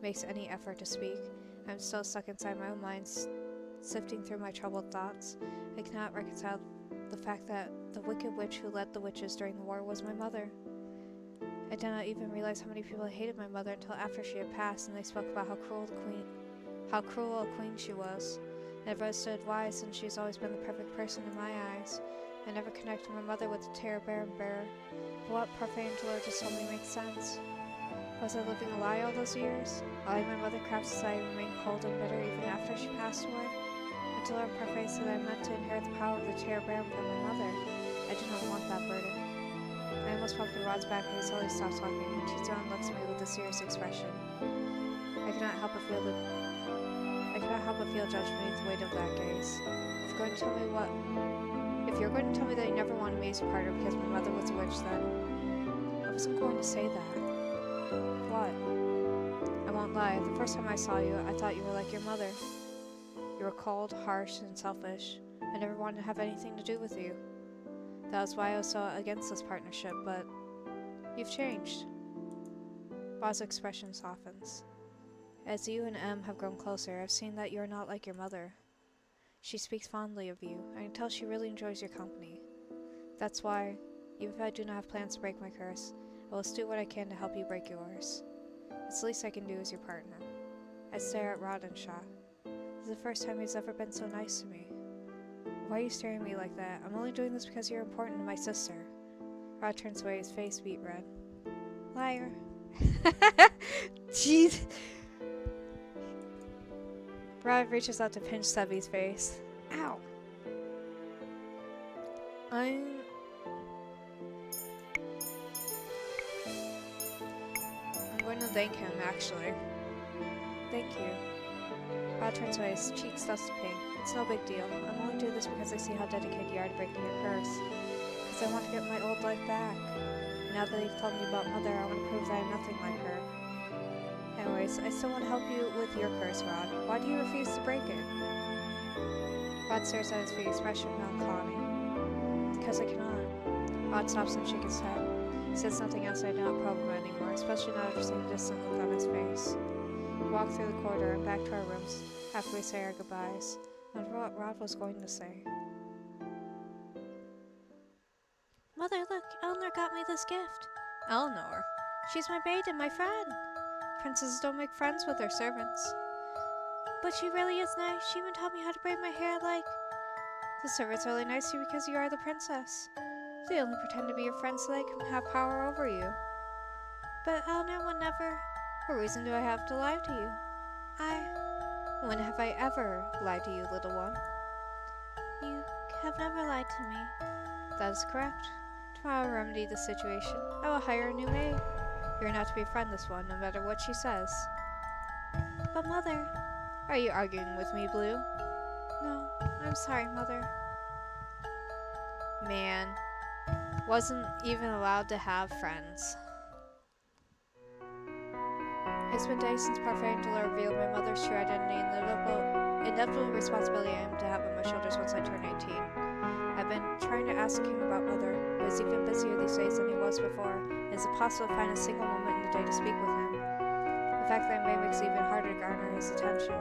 makes any effort to speak. I'm still stuck inside my own mind, sifting through my troubled thoughts. I cannot reconcile the fact that the wicked witch who led the witches during the war was my mother. I did not even realize how many people hated my mother until after she had passed, and they spoke about how cruel a queen she was. I never understood why, since she's always been the perfect person in my eyes. I never connected my mother with the terror Baron bearer. But what Parfait and Delore just told me makes sense. Was I living a lie all those years? Allowing my mother craft society remain cold and bitter even after she passed away? Until our Parfait said I meant to inherit the power of the terror Baron from my mother. I did not want that burden. I almost popped Rod's back and he suddenly stopped talking and turns around and looks at me with a serious expression. I cannot help but feel judged beneath the weight of that gaze. If you're going to tell me that you never wanted me as your partner because my mother was a witch, then I wasn't going to say that. What? I won't lie. The first time I saw you, I thought you were like your mother. You were cold, harsh, and selfish. I never wanted to have anything to do with you. That was why I was so against this partnership, but you've changed. Rod's expression softens. As you and Em have grown closer, I've seen that you are not like your mother. She speaks fondly of you. I can tell she really enjoys your company. That's why, even if I do not have plans to break my curse, I will do what I can to help you break yours. It's the least I can do as your partner. I stare at Rod in shock. This is the first time he's ever been so nice to me. Why are you staring at me like that? I'm only doing this because you're important to my sister. Rod turns away, his face beat red. Liar. Jeez. Rod reaches out to pinch Sebby's face. Ow. I'm going to thank him, actually. Thank you. Rod turns away, his cheeks dusted pink. It's no big deal. I'm only doing this because I see how dedicated you are to breaking your curse. Because I want to get my old life back. Now that you've told me about Mother, I want to prove that I'm nothing like her. Anyways, I still want to help you with your curse, Rod. Why do you refuse to break it? Rod stares at his face, expression melancholy. Because I cannot. Rod stops and shakes his head. He says nothing else. I do not probe him anymore, especially not after seeing the distant look on his face. We walk through the corridor and back to our rooms after we say our goodbyes. I wonder what Rod was going to say. Mother, look, Eleanor got me this gift. Eleanor? She's my maid and my friend. Princesses don't make friends with their servants. But she really is nice. She even taught me how to braid my hair like... The servants are really nice to you because you are the princess. They only pretend to be your friends so they can have power over you. But Eleanor would never... What reason do I have to lie to you? When have I ever lied to you, little one? You have never lied to me. That is correct. Tomorrow I'll remedy the situation. I will hire a new maid. You're not to befriend this one, no matter what she says. But Mother... Are you arguing with me, Blue? No, I'm sorry, Mother. Man, wasn't even allowed to have friends. It's been days since Parfangela revealed my mother's true identity and the inevitable responsibility I am to have on my shoulders once I turn 18. I've been trying to ask the king about Mother, but he's even busier these days than he was before, and it's impossible to find a single moment in the day to speak with him. The fact that I may makes it even harder to garner his attention.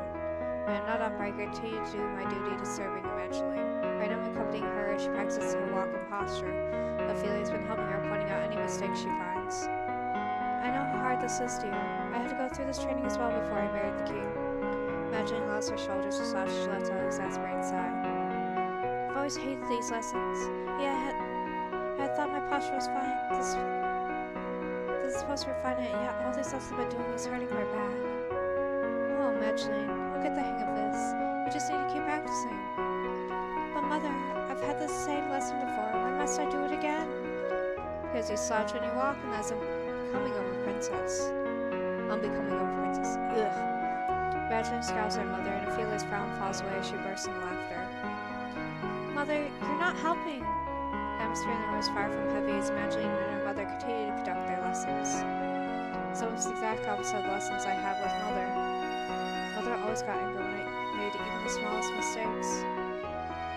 When I'm not on break, I continue to do my duty to serving Evangeline. Right now I'm accompanying her as she practices her walk and posture. Ophelia's been helping her, pointing out any mistakes she finds. I know how hard this is, dear. I had to go through this training as well before I married the king. Evangeline lost her shoulders to soft, she lets out an exasperating sigh. I've always hated these lessons. Yeah, I thought my posture was fine. This is supposed to refine it, and yet all these lessons I've been doing is hurting my back. Oh, Evangeline, you'll get the hang of this. You just need to keep practicing. But Mother, I've had the same lesson before. Why must I do it again? Because you slouch when you walk, and that's becoming of a princess. Unbecoming of a princess. Ugh. Evangeline scowls at her mother, and Ophelia's frown falls away as she bursts into laughter. Mother, you're not helping. The atmosphere in the room is far from heavy as Evangeline and her mother continue to conduct their lessons. It's almost the exact opposite of the lessons I had with Mother. Mother always got angry when I made even the smallest mistakes.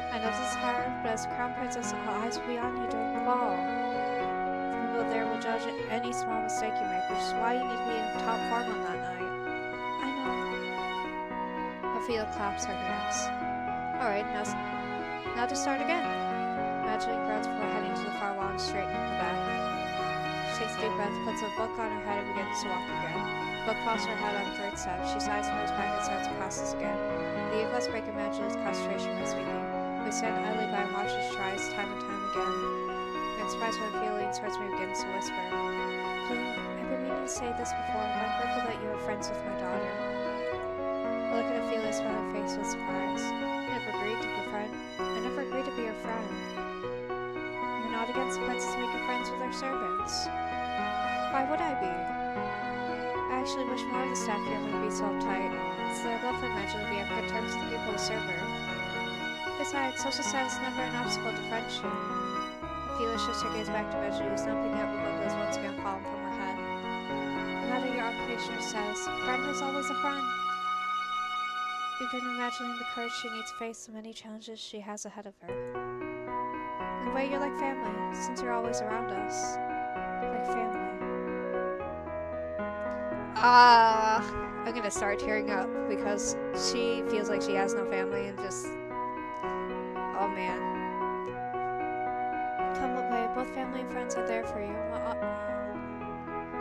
I know this is hard, but as a crown princess, all eyes will be on you during the ball. The people there will judge any small mistake you make, which is why you need to be in top form on that night. I know. Ophelia claps her hands. Alright, now to start again. Evangeline groans before heading to the far wall and straightening her back. She takes a deep breath, puts a book on her head, and begins to walk again. The book falls to her head on the third step. She sighs, moves back, and starts the process again. The eight of us break Evangeline's concentration by speaking. We stand idly by and watch as she tries time and time again. I'm surprised when Ophelia starts me begins to whisper. Blue, I've been meaning to say this before, but I'm grateful that you are friends with my daughter. I look at Ophelia's smiling face with surprise. I never agreed to befriend. I never agreed to be your friend. You're not against the princess making friends with her servants. Why would I be? I actually wish more of the staff here would be so uptight, so I'd love for Evangeline to be on good terms with the people who serve her. Besides, social status is never an obstacle to friendship. Ophelia shifts her gaze back to Evangeline, who's now picking up the book that has once again fallen from her head. No matter your occupation or status, a friend is always a friend. You've given Evangeline the courage she needs to face the many challenges she has ahead of her. In a way, you're like family, since you're always around us. Like family. I'm gonna start tearing up because she feels like she has no family and just... Oh man. Come what may, both family and friends are there for you.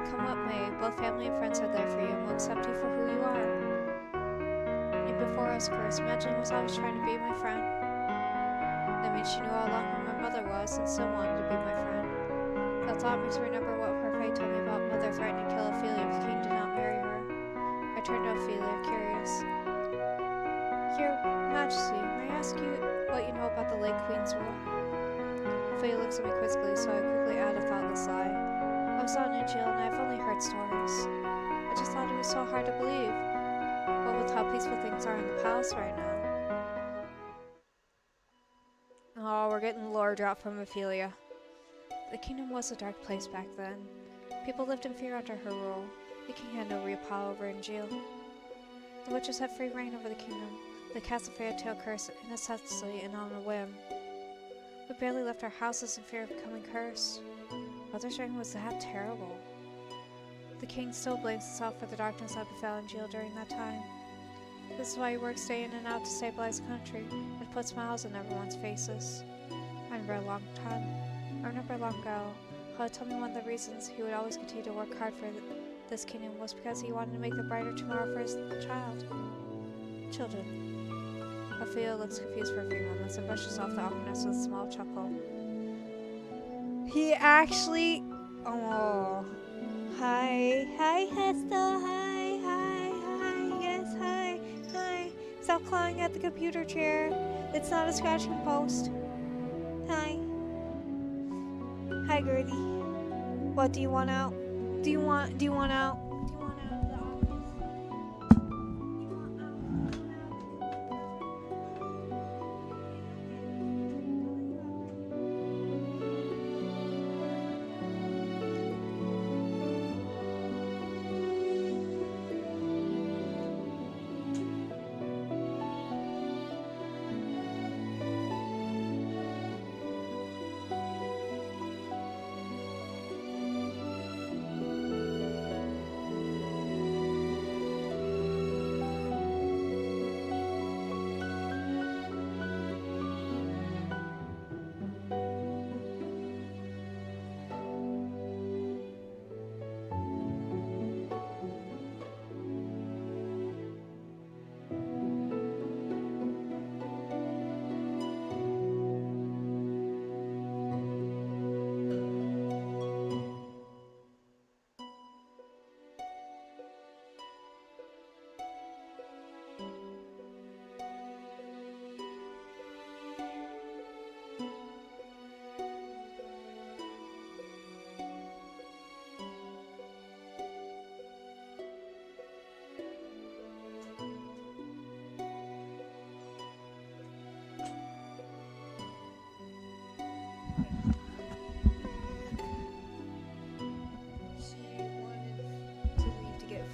Come what may, both family and friends are there for you and will accept you for who you are. Before us, of course, Evangeline was always trying to be my friend. That means she knew all along who my mother was and still wanted to be my friend. That thought makes me remember what her fate told me about Mother threatening to kill Ophelia if the king did not marry her. I turned to Ophelia, curious. Your Majesty, may I ask you what you know about the late Queen's rule? Ophelia looks at me quizzically, so I quickly add a thoughtless lie. I was not in jail and I've only heard stories. I just thought it was so hard to believe. But with how peaceful things are in the palace right now. Oh, we're getting lore drop from Ophelia. The kingdom was a dark place back then. People lived in fear under her rule. The king had no real power over in jail. The witches had free reign over the kingdom. They cast a fairy tale curse incessantly and on a whim. We barely left our houses in fear of becoming cursed. Mother's reign was that terrible. The king still blames himself for the darkness that befell in jail during that time. This is why he works day in and out to stabilize the country and put smiles on everyone's faces. I remember long ago, how he told me one of the reasons he would always continue to work hard for this kingdom was because he wanted to make a brighter tomorrow for his children. Ophelia looks confused for a few moments and brushes off the awkwardness with a small chuckle. He actually... Oh... Hi, Hester, hi, yes, hi. Stop clawing at the computer chair. It's not a scratching post. Hi, Gertie. What, do you want out? Do you want out? Do you want out of the office? You want out?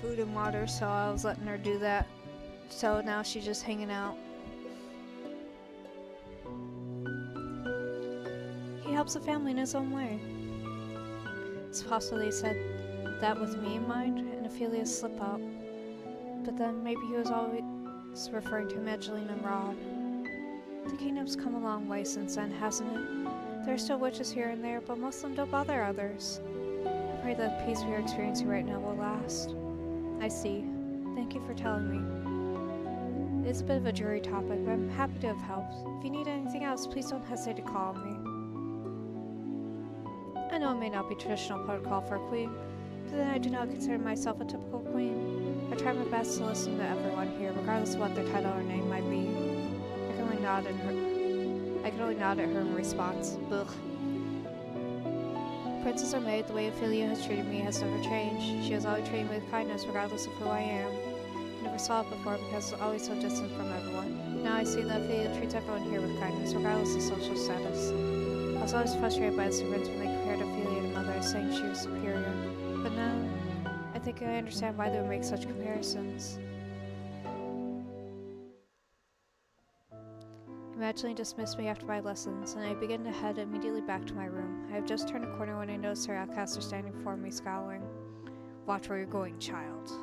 Food and water, so I was letting her do that. So now she's just hanging out. He helps the family in his own way. It's possible he said that with me in mind and Ophelia's slip up. But then maybe he was always referring to Evangeline and Rod. The kingdom's come a long way since then, hasn't it? There are still witches here and there, but most of them don't bother others. I pray that the peace we are experiencing right now will last. I see. Thank you for telling me. It's a bit of a jury topic, but I'm happy to have helped. If you need anything else, please don't hesitate to call me. I know it may not be traditional protocol for a queen, but then I do not consider myself a typical queen. I try my best to listen to everyone here, regardless of what their title or name might be. I can only nod at her in response. Ugh. Princes are made. The way Ophelia has treated me has never changed. She has always treated me with kindness, regardless of who I am. I never saw it before because I was always so distant from everyone. Now I see that Ophelia treats everyone here with kindness, regardless of social status. I was always frustrated by the servants when they compared Ophelia to Mother, saying she was superior. But now, I think I understand why they would make such comparisons. Evangeline dismissed me after my lessons, and I began to head immediately back to my room. I have just turned a corner when I noticed her outcaster standing before me, scowling. Watch where you're going, child.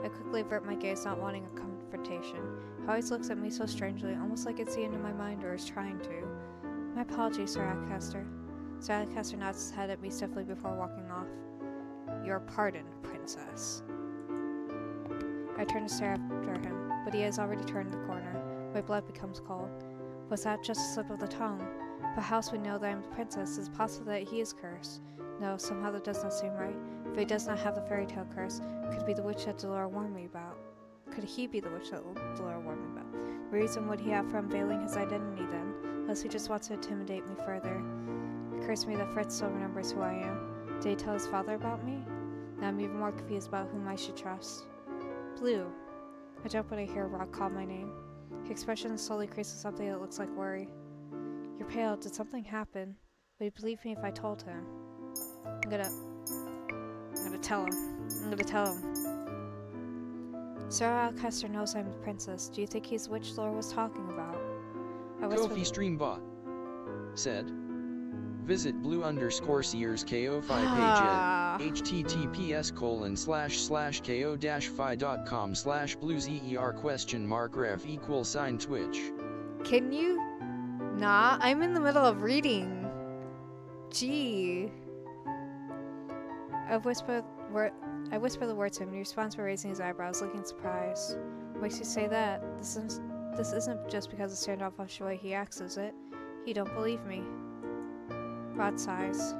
I quickly avert my gaze, not wanting a confrontation. He always looks at me so strangely, almost like it's into my mind or is trying to. My apologies, Sir Outcaster. Sir Outcaster nods his head at me stiffly before walking off. Your pardon, Princess. I turn to stare after him, but he has already turned the corner. My blood becomes cold. Was that just a slip of the tongue? But how else we know that I am the princess? Is it possible that he is cursed? No, somehow that does not seem right. If he does not have the fairy tale curse, could it be the witch that Delora warned me about? Could he be the witch that Delora warned me about? What reason would he have for unveiling his identity then? Unless he just wants to intimidate me further. It occurs to me that Fritz still remembers who I am. Did he tell his father about me? Now I'm even more confused about whom I should trust. Blue. I jump when I hear Rod call my name. His expression slowly creases something that looks like worry. You're pale. Did something happen? Would he believe me if I told him? I'm gonna tell him. Sir Alcaster knows I'm the princess. Do you think he's the witch Laura was talking about? Kofi Streambot said. Visit blue_seers KO5 page at https://ko-fi.com/blueser?ref=Twitch. Can you? Nah, I'm in the middle of reading. Gee. I whisper the word to him, and he responds by raising his eyebrows, looking surprised. What makes you say that? This isn't just because of the standoffish way he acts, is it? He don't believe me. Rod sighs.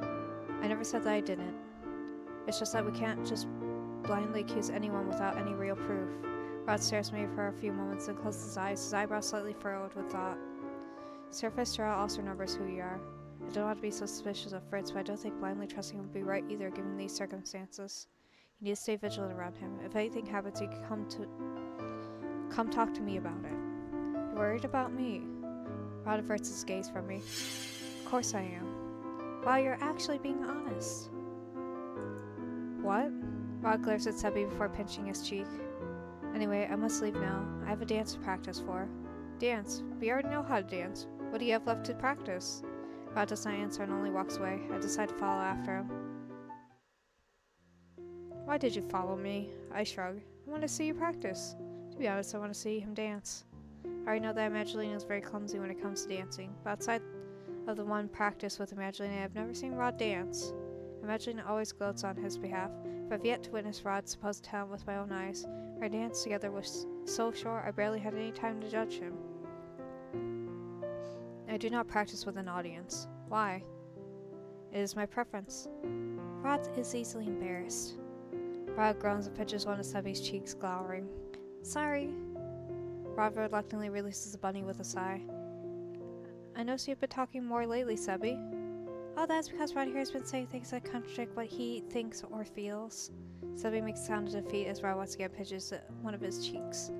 I never said that I didn't. It's just that we can't just blindly accuse anyone without any real proof. Rod stares at me for a few moments and closes his eyes, his eyebrows slightly furrowed with thought. Sir Fitzgerald also remembers who you are. I don't want to be so suspicious of Fritz, but I don't think blindly trusting him would be right either given these circumstances. You need to stay vigilant around him. If anything happens, you can come talk to me about it. You're worried about me? Rod averts his gaze from me. Of course I am. Wow, you're actually being honest. What? Rod glares at Sebby before pinching his cheek. Anyway, I must leave now. I have a dance to practice for. Dance? We already know how to dance. What do you have left to practice? Rod does not answer and only walks away. I decide to follow after him. Why did you follow me? I shrug. I want to see you practice. To be honest, I want to see him dance. I already know that Evangeline is very clumsy when it comes to dancing, but outside of the one practice with Evangeline, I have never seen Rod dance. Evangeline always gloats on his behalf, but I've yet to witness Rod's supposed talent with my own eyes. Our dance together was so short, I barely had any time to judge him. I do not practice with an audience. Why? It is my preference. Rod is easily embarrassed. Rod groans and pinches one of Sebby's cheeks, glowering. Sorry. Rod reluctantly releases the bunny with a sigh. I notice you've been talking more lately, Sebby. Oh, that's because Rod here has been saying things that contradict what he thinks or feels. Sebby makes a sound of defeat as Rod once again pinches one of his cheeks.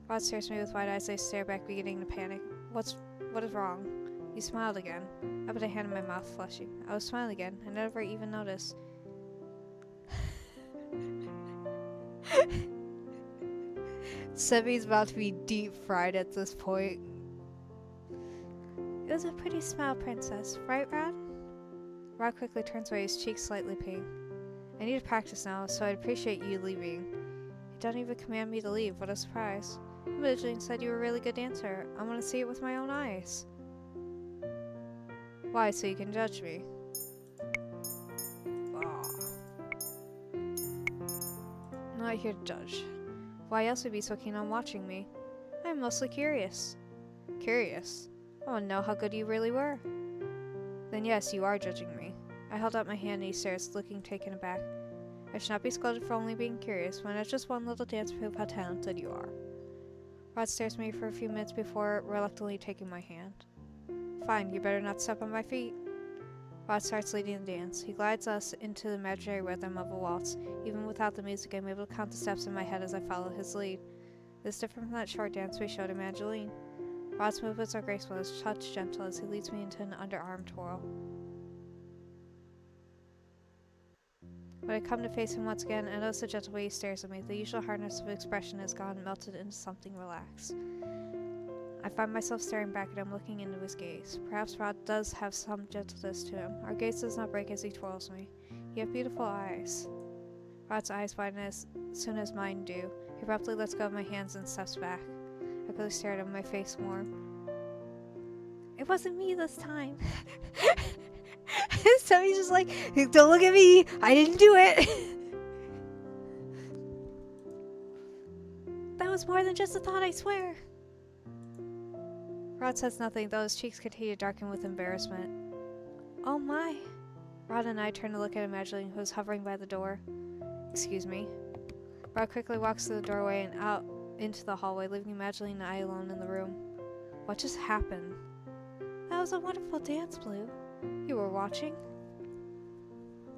Rod stares at me with wide eyes. I stare back, beginning to panic. What is wrong? You smiled again. I put a hand in my mouth, flushing. I was smiling again. I never even noticed. Sebby's about to be deep fried at this point. It was a pretty smile, princess. Right, Rod? Rod quickly turns away, his cheeks slightly pink. I need to practice now, so I'd appreciate you leaving. You don't even command me to leave. What a surprise. Evangeline said you were a really good dancer. I want to see it with my own eyes. Why, so you can judge me? I'm not here to judge. Why else would you be so keen on watching me? I'm mostly curious. Curious? I want to know how good you really were. Then yes, you are judging me. I held out my hand and he stares, looking taken aback. I should not be scolded for only being curious, when it's just one little dance to prove how talented you are. Rod stares at me for a few minutes before reluctantly taking my hand. Fine, you better not step on my feet. Rod starts leading the dance. He glides us into the imaginary rhythm of a waltz. Even without the music, I'm able to count the steps in my head as I follow his lead. This is different from that short dance we showed Evangeline. Rod's movements are graceful, his touch gentle as he leads me into an underarm twirl. When I come to face him once again, I notice the gentle way he stares at me. The usual hardness of expression is gone, melted into something relaxed. I find myself staring back at him, looking into his gaze. Perhaps Rod does have some gentleness to him. Our gaze does not break as he twirls me. You have beautiful eyes. Rod's eyes widen as soon as mine do. He abruptly lets go of my hands and steps back. I quickly stare at him, my face warm. It wasn't me this time. So he's just like, don't look at me. I didn't do it. That was more than just a thought, I swear. Rod says nothing, though his cheeks continue to darken with embarrassment. Oh my. Rod and I turn to look at Evangeline, who is hovering by the door. Excuse me. Rod quickly walks through the doorway and out into the hallway, leaving Evangeline and I alone in the room. What just happened? That was a wonderful dance, Blue. You were watching?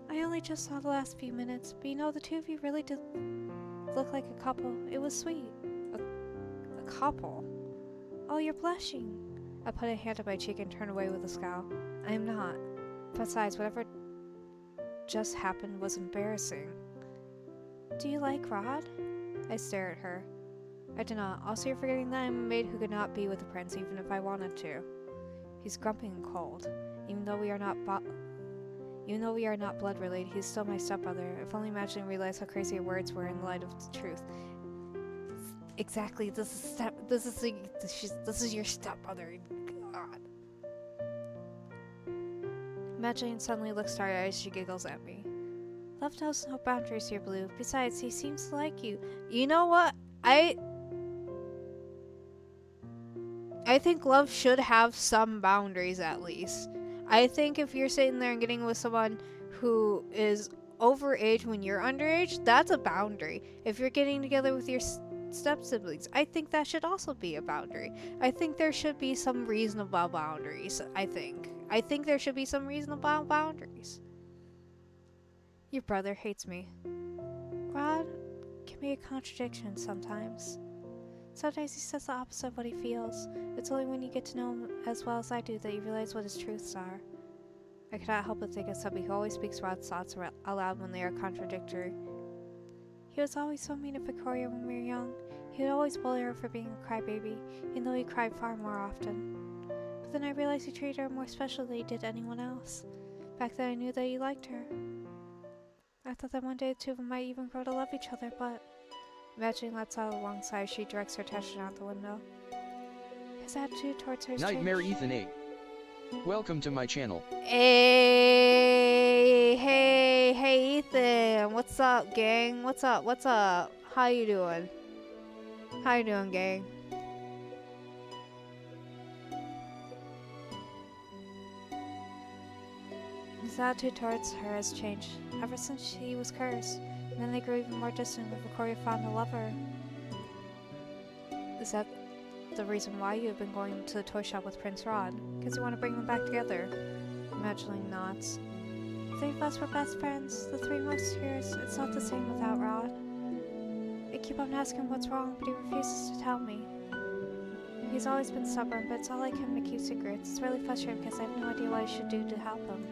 I only just saw the last few minutes, but you know, the two of you really did look like a couple. It was sweet. A couple? Oh, you're blushing. I put a hand on my cheek and turn away with a scowl. I am not. Besides, whatever just happened was embarrassing. Do you like Rod? I stare at her. I do not. Also, you're forgetting that I'm a maid who could not be with the prince even if I wanted to. He's grumpy and cold. Even though we are not blood related, he's still my stepbrother. If only Evangeline realized how crazy her words were in the light of the truth. Exactly. This is your stepbrother. God. Evangeline suddenly looks starry-eyed as she giggles at me. Love knows no boundaries here, Blue. Besides, he seems to like you. You know what? I think love should have some boundaries at least. I think if you're sitting there and getting with someone who is overage when you're underage, that's a boundary. If you're getting together with your step-siblings, I think that should also be a boundary. I think there should be some reasonable boundaries, I think there should be some reasonable boundaries. Your brother hates me. Rod can be a contradiction sometimes. Sometimes he says the opposite of what he feels. It's only when you get to know him as well as I do that you realize what his truths are. I cannot help but think of somebody who always speaks Rod's thoughts aloud when they are contradictory. He was always so mean to Victoria when we were young. He would always bully her for being a crybaby, even though he cried far more often. But then I realized he treated her more special than he did anyone else. Back then I knew that he liked her. I thought that one day the two of them might even grow to love each other, but imagining that's all alongside, she directs her attention out the window. His attitude towards her has Nightmare changed. Ethan 8. Welcome to my channel. Hey, Ethan. What's up, gang? What's up? How you doing? Gang? His attitude towards her has changed ever since she was cursed, and then they grew even more distant when Victoria found a lover. Is that the reason why you have been going to the toy shop with Prince Rod? Because you want to bring them back together? Imagining nods. The three of us were best friends, the three musketeers. It's not the same without Rod. I keep on asking what's wrong, but he refuses to tell me. He's always been stubborn, but it's all like him to keep secrets. It's really frustrating because I have no idea what I should do to help him.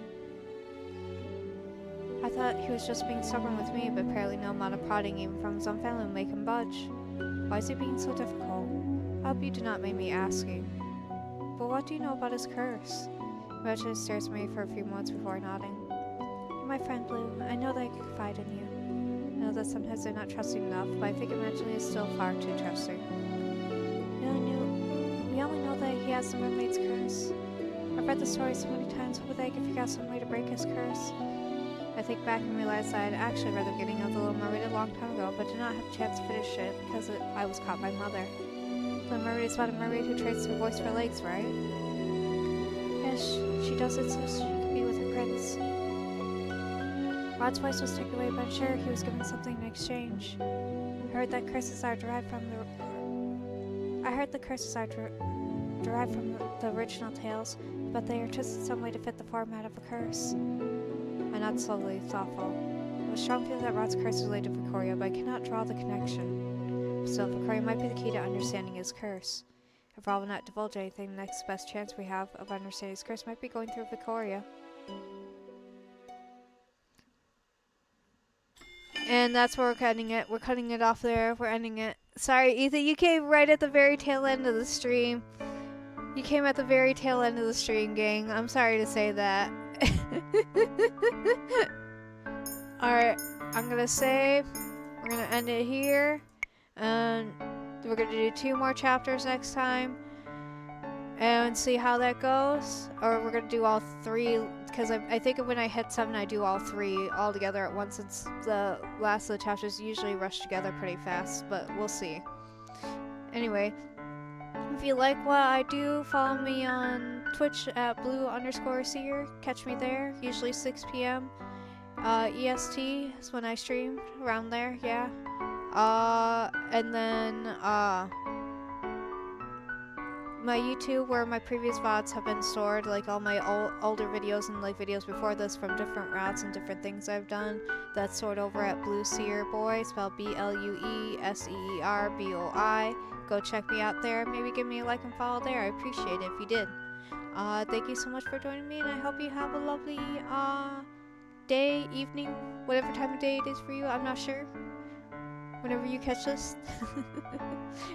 I thought he was just being stubborn with me, but apparently no amount of prodding even from his own family will make him budge. Why is he being so difficult? I hope you do not make me asking. But what do you know about his curse? Regina stares at me for a few moments before nodding. You're my friend, Blue. I know that I can confide in you. I know that sometimes they're not trusting enough, but I think Evangeline is still far too trusting. We only know that he has the mermaid's curse. I've read the story so many times, hoping that I could figure out some way to break his curse. I think back and realize that I had actually read the beginning of The Little Mermaid a long time ago, but did not have a chance to finish it because I was caught by Mother. The mermaid is about a mermaid who trades her voice for legs, right? Yes, she does it so she can be with her prince. Rod's voice was taken away, but I'm sure he was given something in exchange. I heard that curses are derived from the original tales, but they are twisted in some way to fit the format of a curse. I nod slowly, thoughtful. I have a strong feeling that Rod's curse is related to Victoria, but I cannot draw the connection. Still, Victoria might be the key to understanding his curse. If Rod will not divulge anything, the next best chance we have of understanding his curse might be going through Victoria. And that's where we're cutting it. We're cutting it off there. We're ending it. Sorry, Ethan, you came right at the very tail end of the stream. You came at the very tail end of the stream, gang. I'm sorry to say that. Alright, I'm gonna save. We're gonna end it here. And we're gonna do 2 more chapters next time. And see how that goes. Or we're gonna do all 3. Because I think when I hit 7, I do all 3 all together at once. Since the last of the chapters usually rush together pretty fast. But we'll see. Anyway. If you like what I do, follow me on Twitch at blue_seer. Catch me there, usually 6 p.m. EST is when I stream, around there, yeah. And then, my YouTube, where my previous VODs have been stored, like all my older videos and like videos before this from different routes and different things I've done, that's stored over at Blue Seer Boy, spelled BLUESEERBOI. Go check me out there. Maybe give me a like and follow there. I appreciate it if you did. Thank you so much for joining me, and I hope you have a lovely day, evening, whatever time of day it is for you. I'm not sure. Whenever you catch this.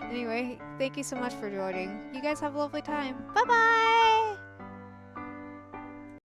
Anyway, thank you so much for joining. You guys have a lovely time. Bye-bye!